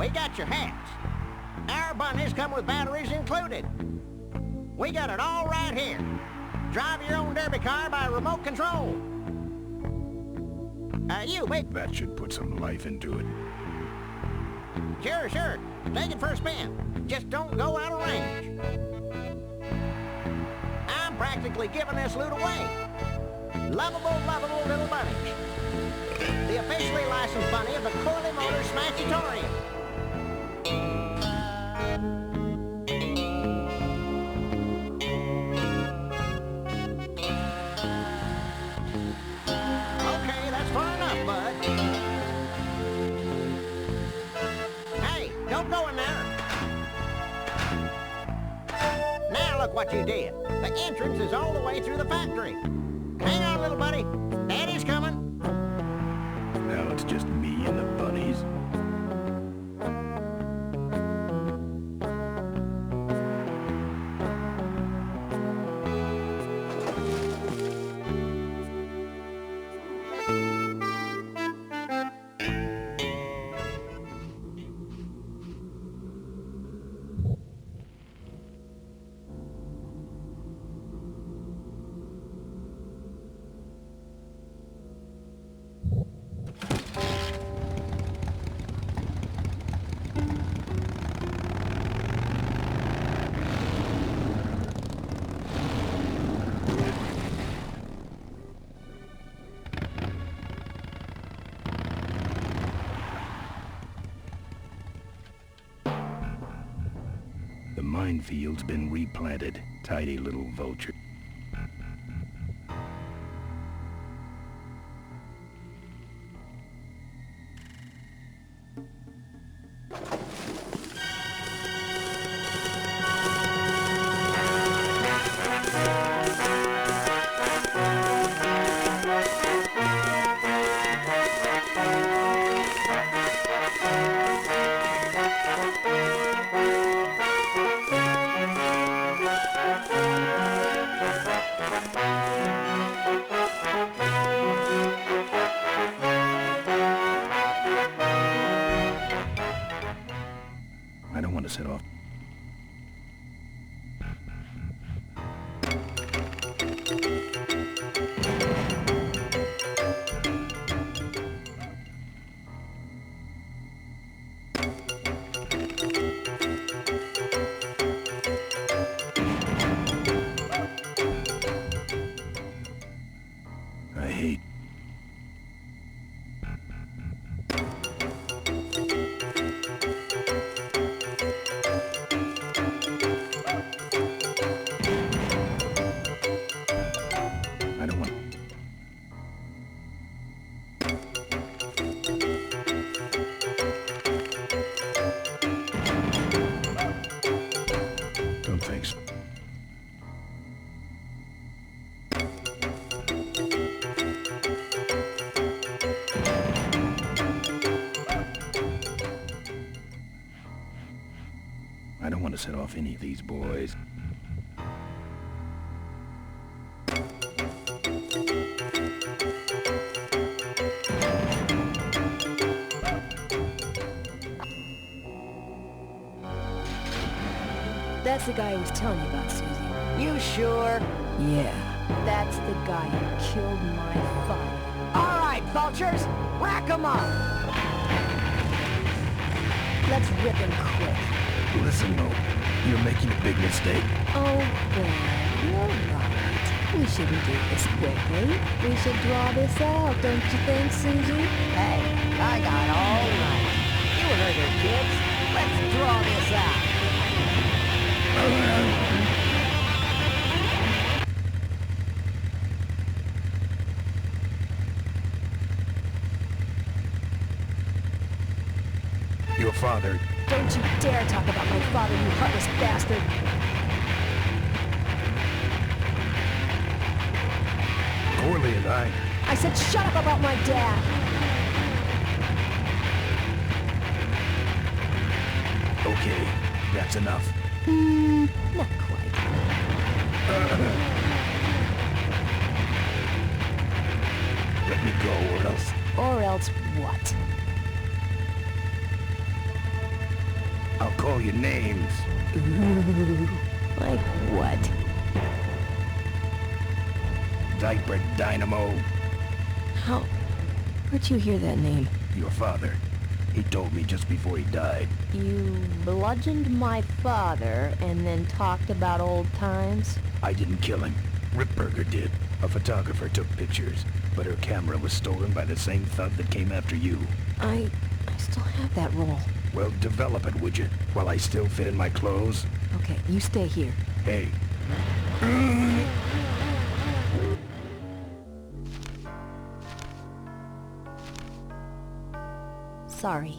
We got your hats. Our bunnies come with batteries included. We got it all right here. Drive your own derby car by remote control. You, wait. That should put some life into it. Sure, sure. Take it for a spin. Just don't go out of range. I'm practically giving this loot away. Lovable, lovable little bunnies. The officially licensed bunny of the Corley Motors Smashitorium. Okay, that's far enough, bud. Hey, don't go in there. Now look what you did. The entrance is all the way through the factory. Hang on, little buddy. Daddy's coming. Now it's just me and the bunnies. The minefield's been replanted. Tidy little vulture. I don't want to set off. I hate. I don't want. Don't think so. I don't want to set off any of these boys. That's the guy I was telling you about, Susie. You sure? Yeah, that's the guy who killed my father. All right, vultures, rack 'em up. Let's rip him quick. Listen, Mo, you're making a big mistake. Oh, God, you're right. We shouldn't do this quickly. We should draw this out, don't you think, Susie? Hey, I got all night. You heard her, kids. Let's draw this out. Your father. Don't you dare talk about my father, you heartless bastard! Corley and I said shut up about my dad! Okay, that's enough. Not quite. Let me go, or else. Or else what? call you names. Ooh, like what? Diaper Dynamo. How? Where'd you hear that name? Your father. He told me just before he died. You bludgeoned my father and then talked about old times? I didn't kill him. Ripburger did. A photographer took pictures, but her camera was stolen by the same thug that came after you. I still have that roll. Well, develop it, would you? While I still fit in my clothes? Okay, you stay here. Hey. Sorry.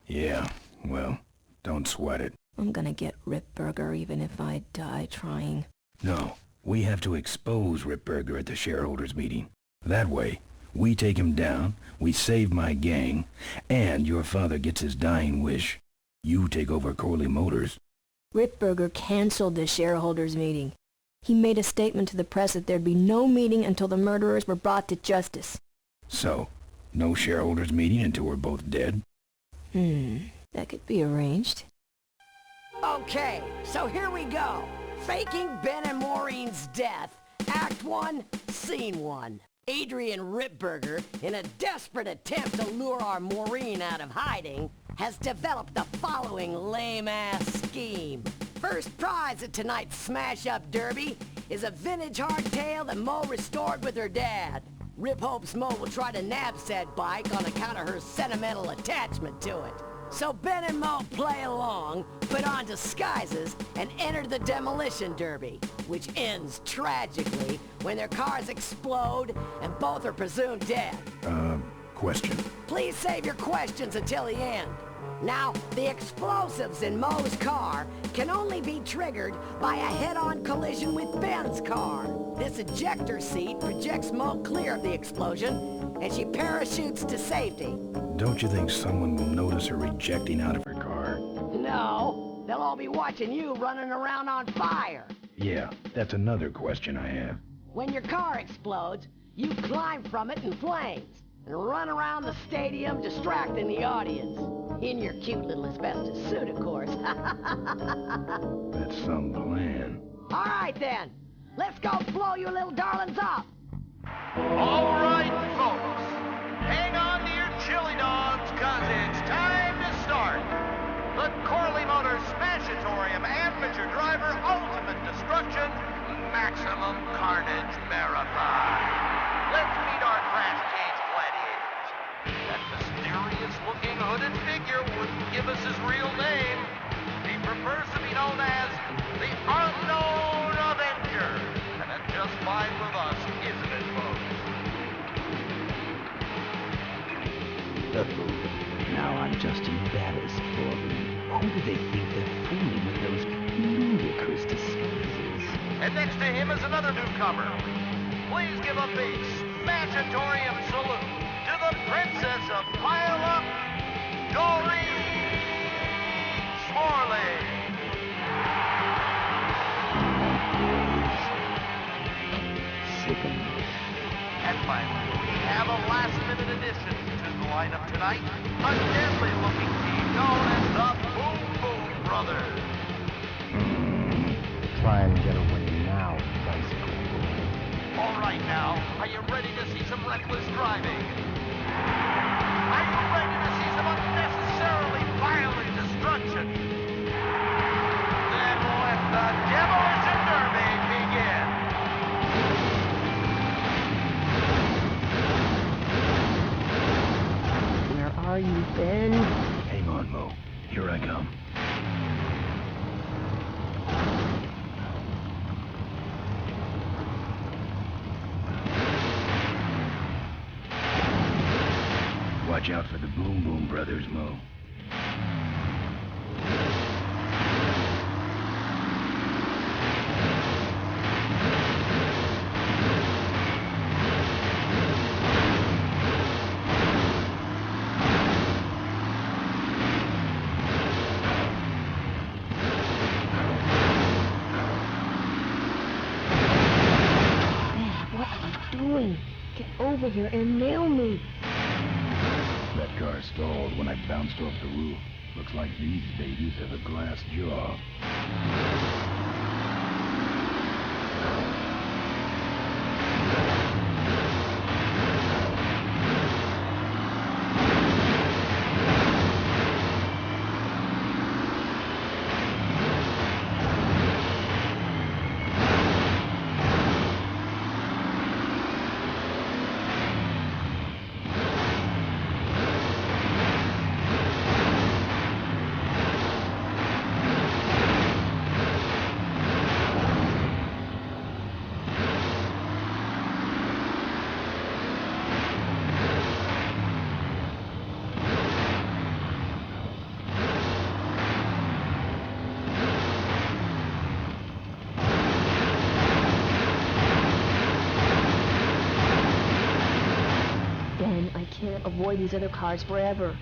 Yeah, well, don't sweat it. I'm gonna get Ripburger even if I die trying. No, we have to expose Ripburger at the shareholders meeting. That way, we take him down, we save my gang, and your father gets his dying wish. You take over Corley Motors. Ripburger canceled the shareholders meeting. He made a statement to the press that there'd be no meeting until the murderers were brought to justice. So, no shareholders meeting until we're both dead? That could be arranged. Okay, so here we go. Faking Ben and Maureen's death. Act 1, Scene 1. Adrian Ripburger, in a desperate attempt to lure our Maureen out of hiding, has developed the following lame-ass scheme. First prize at tonight's smash-up derby is a vintage hardtail that Mo restored with her dad. Rip hopes Mo will try to nab said bike on account of her sentimental attachment to it. So Ben and Mo play along, put on disguises, and enter the demolition derby, which ends tragically when their cars explode and both are presumed dead. Question. Please save your questions until the end. Now, the explosives in Mo's car can only be triggered by a head-on collision with Ben's car. This ejector seat projects Mo clear of the explosion, and she parachutes to safety. Don't you think someone will notice her ejecting out of her car? No, they'll all be watching you running around on fire. Yeah, that's another question I have. When your car explodes, you climb from it in flames and run around the stadium distracting the audience. In your cute little asbestos suit, of course. That's some plan. All right, then. Let's go blow you little darlings up. All right, folks. Hang on to your chili dogs, cause it's time to start. The Corley Motors Smashatorium Amateur Driver Ultimate Destruction Maximum Carnage Marathon. Let's meet our crash cage gladiators. That mysterious-looking hooded figure wouldn't give us his real name. He prefers to be known as the Unknown Avenger. And that's just fine with us, isn't it, folks? Now I'm just embarrassed for them. Who do they think they're fooling with those ludicrous disguises? And next to him is another newcomer. Please give a big smashatorium salute to the Princess of Pile-Up, Doreen Smorley. Sickening. And finally, we have a last-minute addition to the lineup tonight, a deadly-looking team known as the Boom Boom Brothers. Try and get away now, bicycle. All right now, are you ready to see some reckless driving? Are you ready to see some unnecessarily violent destruction? Then let the Demolition Derby begin. Where are you, Ben? Hang on, Mo. Here I come. Watch out for the Boom Boom Brothers, Mo. What are you doing? Get over here and nail me. That car stalled when I bounced off the roof. Looks like these babies have a glass jaw. I can't avoid these other cars forever.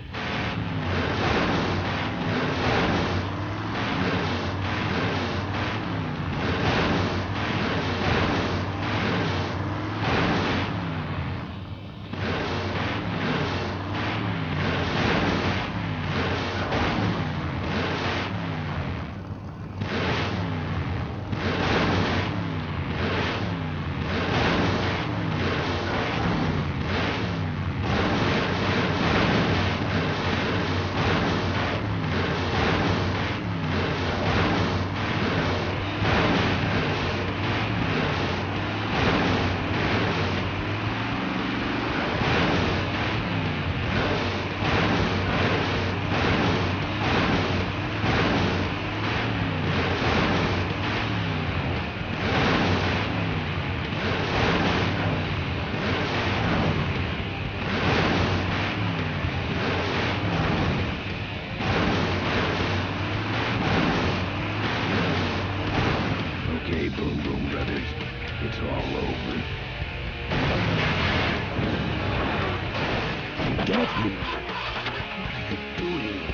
Boom Boom Brothers, it's all over. Get him! What are you doing?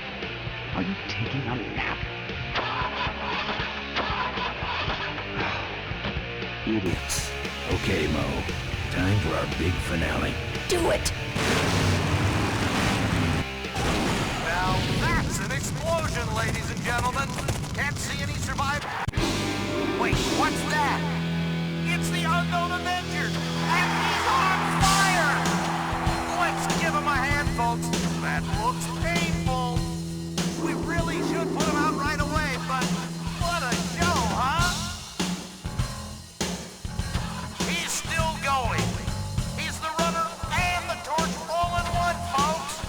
Are you taking a nap? Idiots. Okay, Mo. Time for our big finale. Do it! Now that's an explosion, ladies and gentlemen. Can't see any survivors. Wait, what's that? It's the unknown Avenger, and he's on fire! Let's give him a hand, folks. That looks painful. We really should put him out right away, but what a show, huh? He's still going. He's the runner and the torch all in one, folks.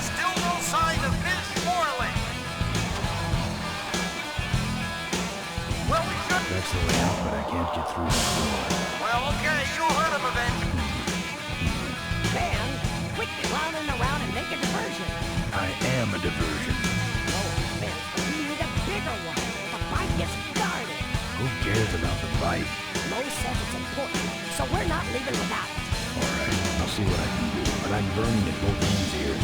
Still no sign of Vince Morley. Well, we should... That's the way out, but I can't get through that door. Well, okay, you heard him, Avenger. Dan, quit clowning around and make a diversion. I am a diversion. Oh, man, we need a bigger one. The fight gets started. Who cares about the fight? Mo says it's important, so we're not leaving without it. All right, I'll see what I can do, but I'm burning at both ends here.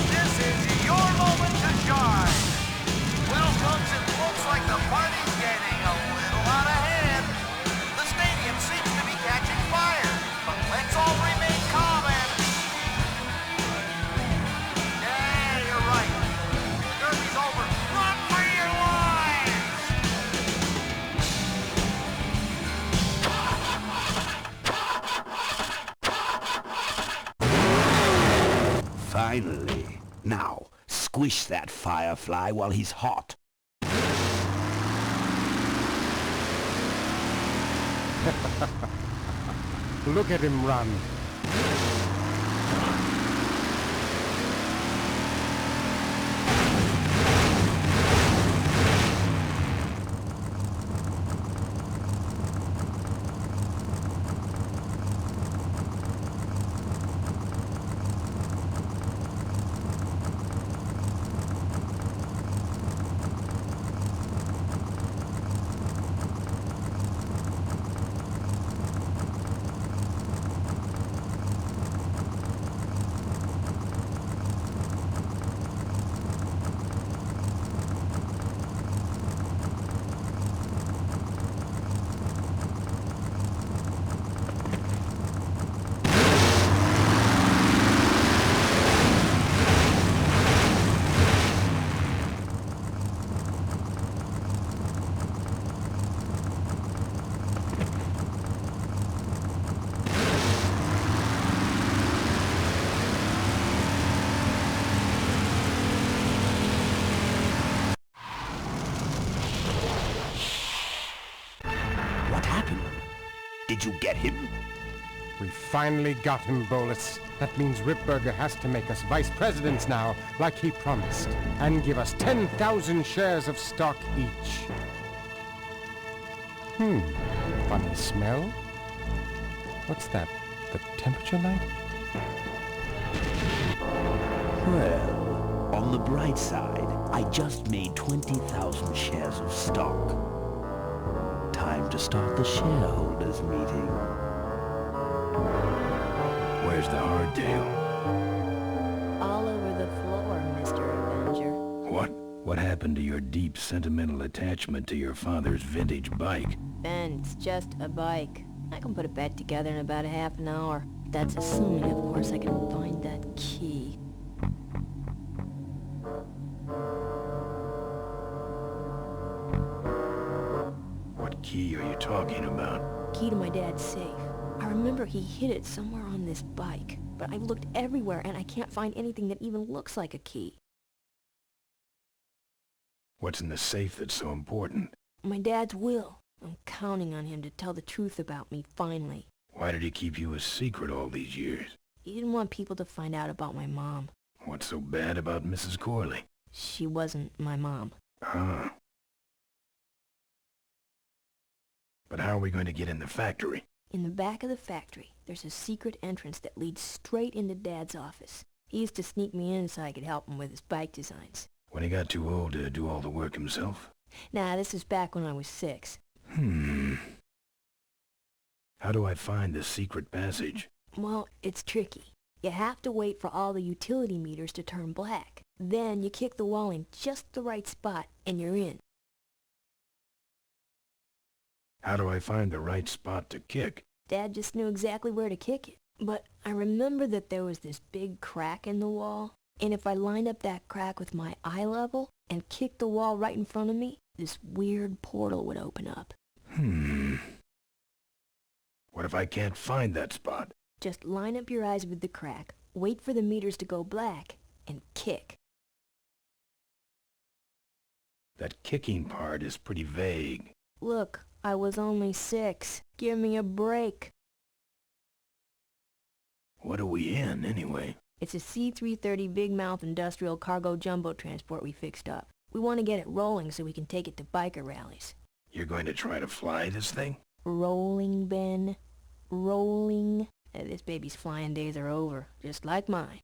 This is your moment to shine. Well, folks, it looks like the party's getting a little out of hand. The stadium seems to be catching fire, but let's all remain calm and... Yeah, you're right. Derby's over. Run for your lives! Finally. Now, squish that firefly while he's hot. Look at him run. Did you get him? We finally got him, Bolus. That means Ripburger has to make us vice presidents now, like he promised, and give us 10,000 shares of stock each. Funny smell? What's that? The temperature light? Well, on the bright side, I just made 20,000 shares of stock. Time to start the shareholders meeting. Where's the hardtail? All over the floor, Mr. Avenger. What? What happened to your deep sentimental attachment to your father's vintage bike? Ben, it's just a bike. I can put it back together in about a half an hour. That's assuming, of course, I can find that key. What key are you talking about? Key to my dad's safe. I remember he hid it somewhere on this bike, but I've looked everywhere and I can't find anything that even looks like a key. What's in the safe that's so important? My dad's will. I'm counting on him to tell the truth about me, finally. Why did he keep you a secret all these years? He didn't want people to find out about my mom. What's so bad about Mrs. Corley? She wasn't my mom. Ah. But how are we going to get in the factory? In the back of the factory, there's a secret entrance that leads straight into Dad's office. He used to sneak me in so I could help him with his bike designs. When he got too old to do all the work himself? Nah, this is back when I was 6. How do I find the secret passage? Well, it's tricky. You have to wait for all the utility meters to turn black. Then you kick the wall in just the right spot and you're in. How do I find the right spot to kick? Dad just knew exactly where to kick it. But I remember that there was this big crack in the wall, and if I lined up that crack with my eye level and kicked the wall right in front of me, this weird portal would open up. What if I can't find that spot? Just line up your eyes with the crack, wait for the meters to go black, and kick. That kicking part is pretty vague. Look, I was only 6. Give me a break. What are we in, anyway? It's a C-330 Big Mouth Industrial Cargo Jumbo Transport we fixed up. We want to get it rolling so we can take it to biker rallies. You're going to try to fly this thing? Rolling, Ben. Rolling. This baby's flying days are over, just like mine.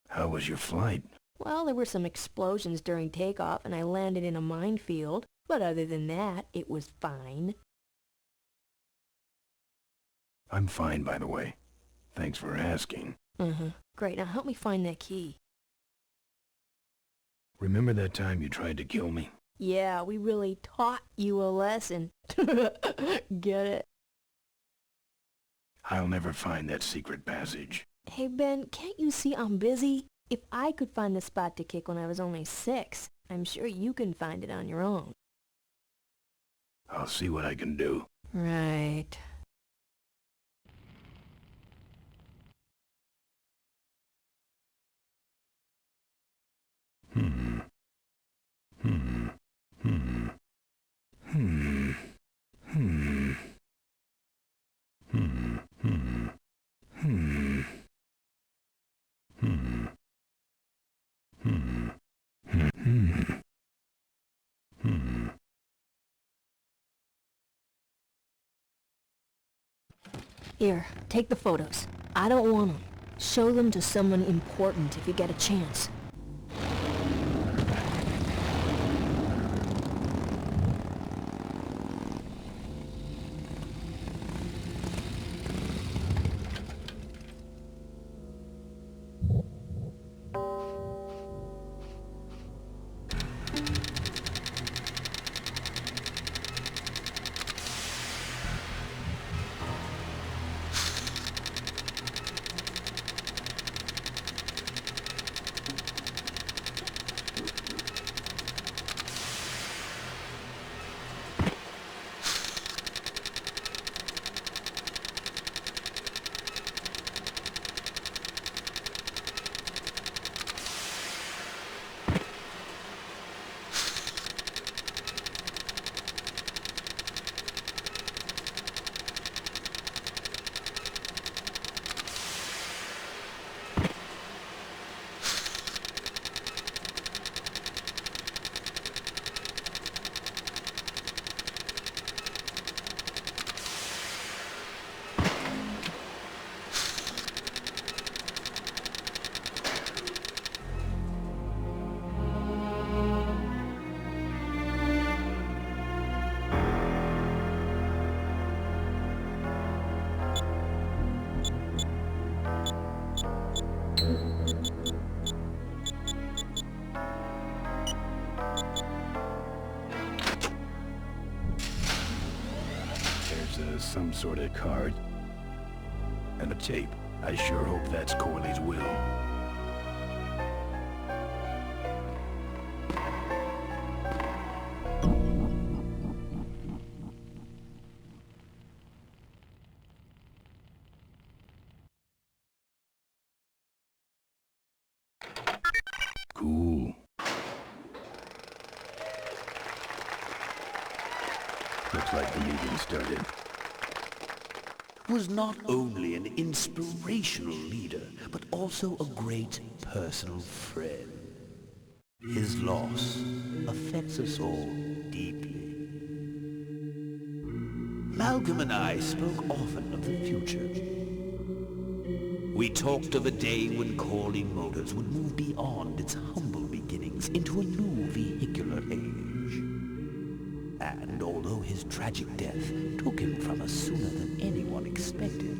How was your flight? Well, there were some explosions during takeoff and I landed in a minefield. But other than that, it was fine. I'm fine, by the way. Thanks for asking. Great, now help me find that key. Remember that time you tried to kill me? Yeah, we really taught you a lesson. Get it? I'll never find that secret passage. Hey, Ben, can't you see I'm busy? If I could find the spot to kick when I was only 6, I'm sure you can find it on your own. I'll see what I can do. Right. Here, take the photos. I don't want them. Show them to someone important if you get a chance. sort of card. And a tape. I sure hope that's Corley's will. Cool. Looks like the meeting started. Was not only an inspirational leader, but also a great personal friend. His loss affects us all deeply. Malcolm and I spoke often of the future. We talked of a day when Corley Motors would move beyond its humble beginnings into a new vehicular age. And although his tragic death took him from us sooner than anyone expected,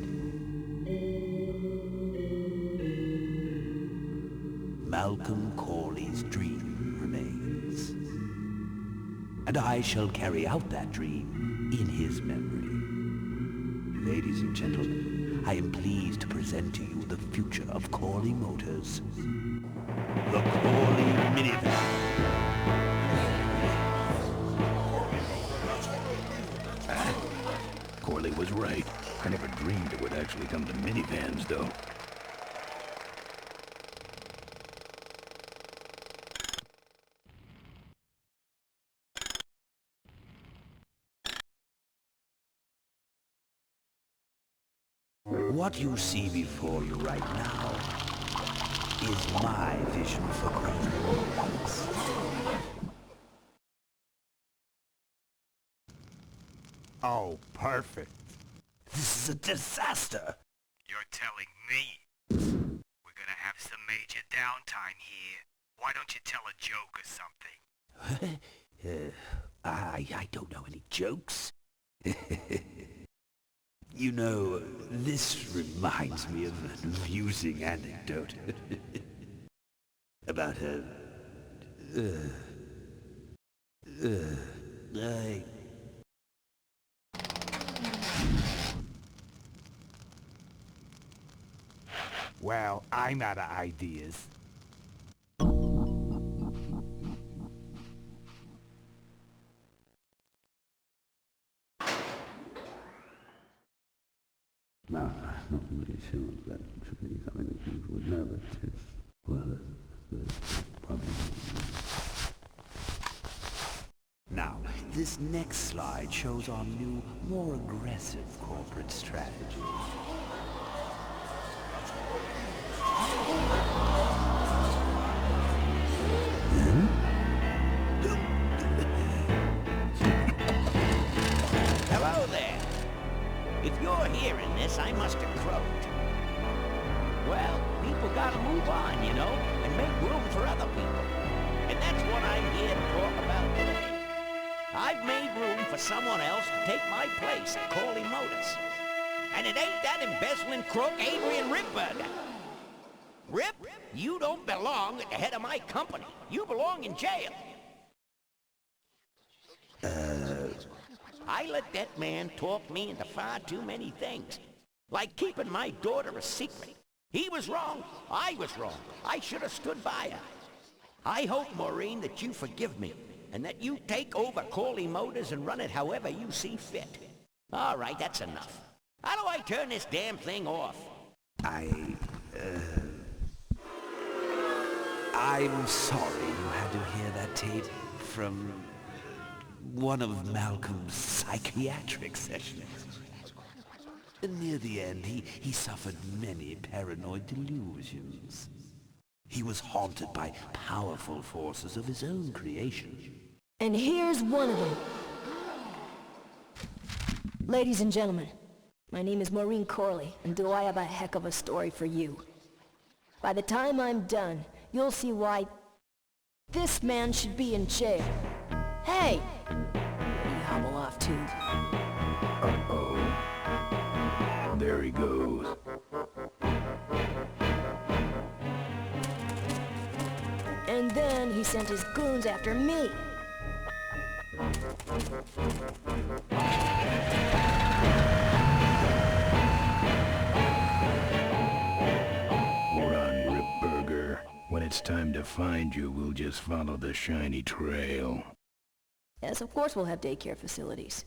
Malcolm Corley's dream remains. And I shall carry out that dream in his memory. Ladies and gentlemen, I am pleased to present to you the future of Corley Motors. The Corley Minivan. Corley was right. I never dreamed it would actually come to minivans, though. What you see before you right now is my vision for Corley Motors. Oh, perfect. This is a disaster. You're telling me we're gonna have some major downtime here. Why don't you tell a joke or something? I don't know any jokes. You know, this reminds me of an amusing anecdote about Well, I'm out of ideas. No, not really sure that should be something that you would know, but, well, probably. Now, this next slide shows our new, more aggressive corporate strategy. Hello there. If you're hearing this, I must have croaked. Well, people gotta move on, you know, and make room for other people. And that's what I'm here to talk about today. I've made room for someone else to take my place at Corley Motors. And it ain't that embezzling crook Adrian Ripburger. Rip, you don't belong at the head of my company. You belong in jail. I let that man talk me into far too many things. Like keeping my daughter a secret. He was wrong. I was wrong. I should have stood by her. I hope, Maureen, that you forgive me. And that you take over Corley Motors and run it however you see fit. All right, that's enough. How do I turn this damn thing off? I'm sorry you had to hear that tape from one of Malcolm's psychiatric sessions. Near the end, he suffered many paranoid delusions. He was haunted by powerful forces of his own creation. And here's one of them. Ladies and gentlemen, my name is Maureen Corley, and do I have a heck of a story for you. By the time I'm done, you'll see why this man should be in jail. Hey! You hobble off too. Uh-oh. There he goes. And then he sent his goons after me. it's time to find you, we'll just follow the shiny trail. Yes, of course we'll have daycare facilities.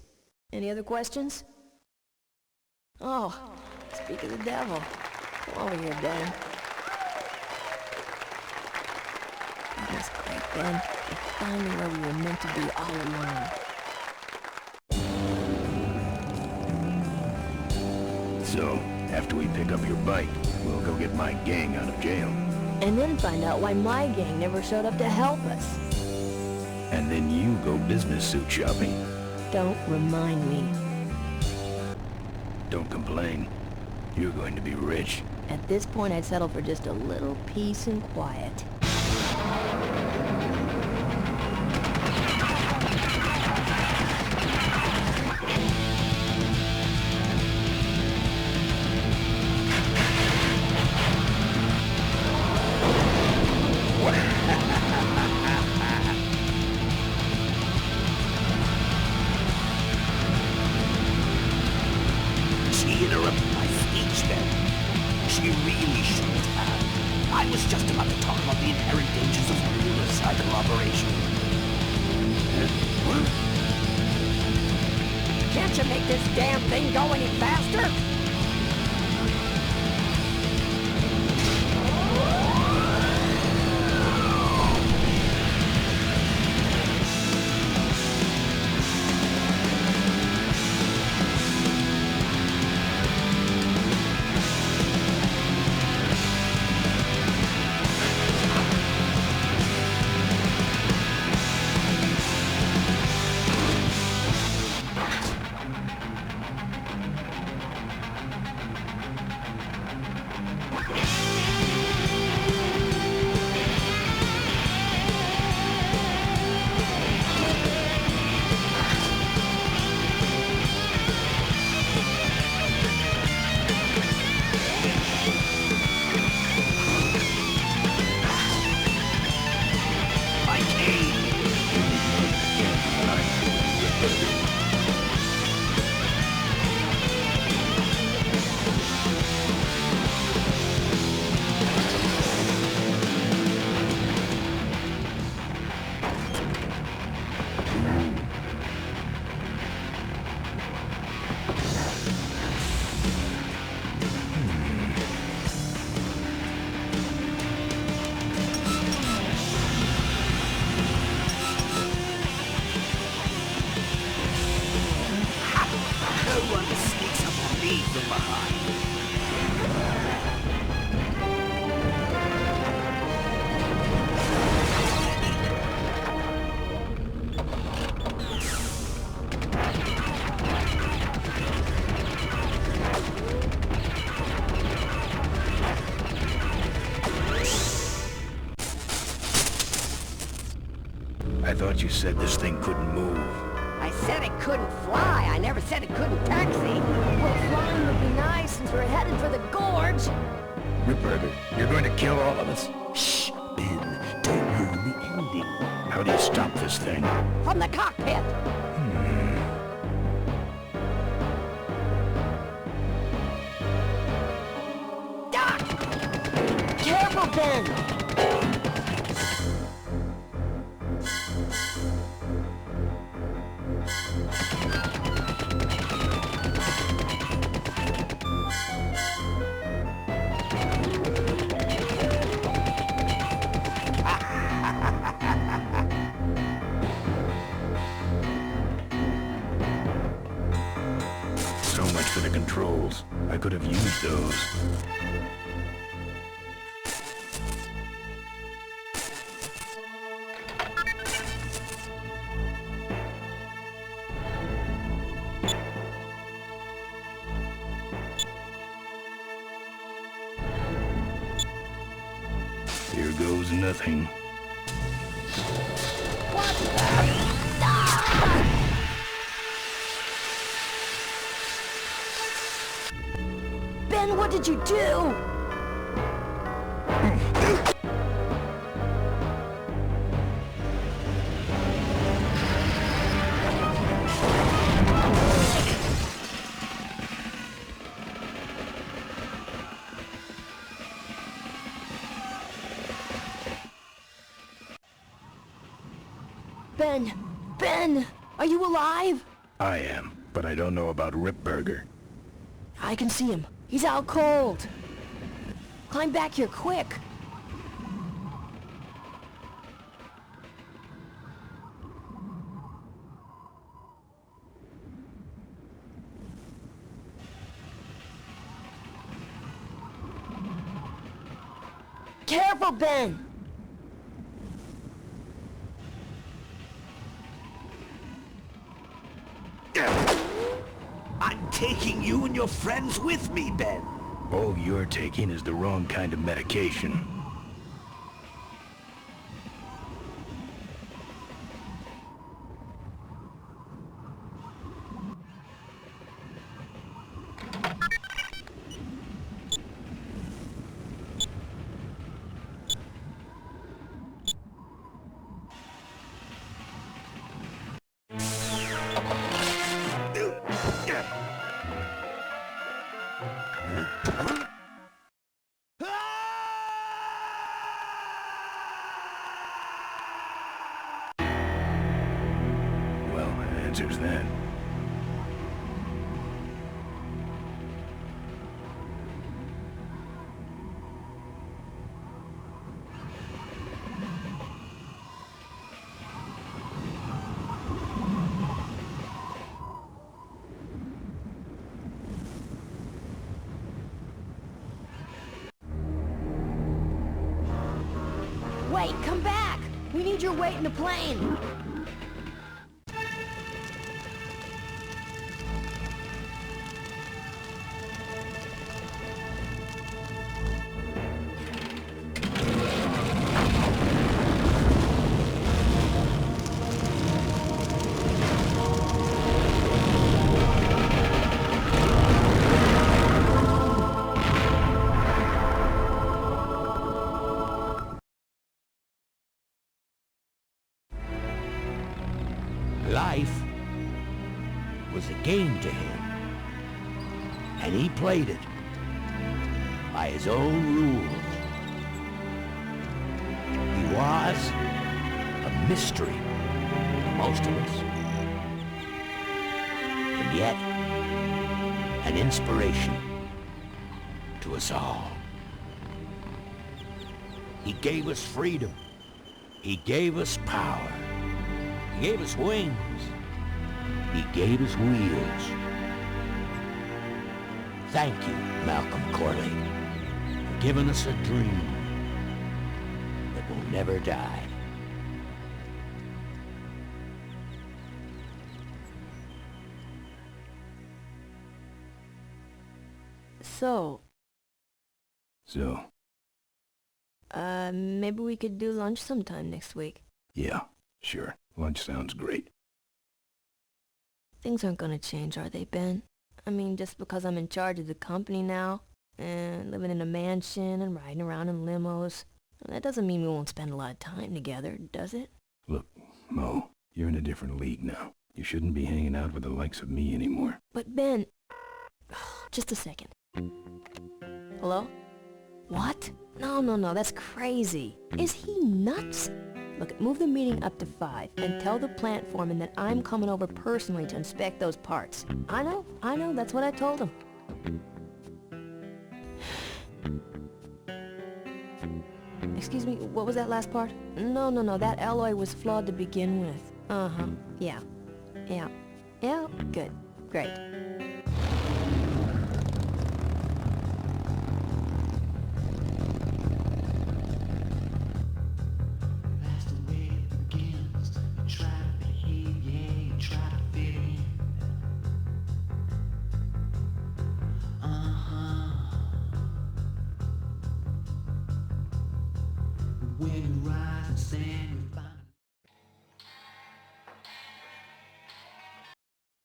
Any other questions? Oh, speak of the devil. Come over here, Ben. That's great, Ben. We're finally where we were meant to be all along. So, after we pick up your bike, we'll go get my gang out of jail. And then find out why my gang never showed up to help us. And then you go business suit shopping. Don't remind me. Don't complain. You're going to be rich. At this point, I'd settle for just a little peace and quiet. She interrupted my speech then. She really shouldn't have. I was just about to talk about the inherent dangers of real-cycle operation. Can't you make this damn thing go any faster? I thought you said this thing couldn't move. I said it couldn't fly. I never said it couldn't taxi. Well, flying would be nice since we're headed for the gorge. Ripburger, you're going to kill all of us. Shh, Ben. Don't ruin the ending. How do you stop this thing? From the cockpit. Doc! Careful, Ben! So much for the controls. I could have used those. Here goes nothing. Ben, what did you do? Ben! Ben! Are you alive? I am, but I don't know about Ripburger. I can see him. He's out cold. Climb back here, quick! Careful, Ben! I'm taking you and your friends with me, Ben. All you're taking is the wrong kind of medication. Well, that answers that. Wait, come back! We need your weight in the plane! Life was a game to him, and he played it by his own rules. He was a mystery to most of us, and yet an inspiration to us all. He gave us freedom. He gave us power. He gave us wings. He gave us wheels. Thank you, Malcolm Corley, for giving us a dream that will never die. So, maybe we could do lunch sometime next week. Yeah, sure. Lunch sounds great. Things aren't gonna change, are they, Ben? I mean, just because I'm in charge of the company now, and living in a mansion and riding around in limos, that doesn't mean we won't spend a lot of time together, does it? Look, Mo, you're in a different league now. You shouldn't be hanging out with the likes of me anymore. But Ben... Just a second. Hello? What? No, that's crazy. Is he nuts? Look, move the meeting up to 5 and tell the plant foreman that I'm coming over personally to inspect those parts. I know, that's what I told him. Excuse me, what was that last part? No, that alloy was flawed to begin with. Uh-huh, yeah, good, great. When you rise and stand, you find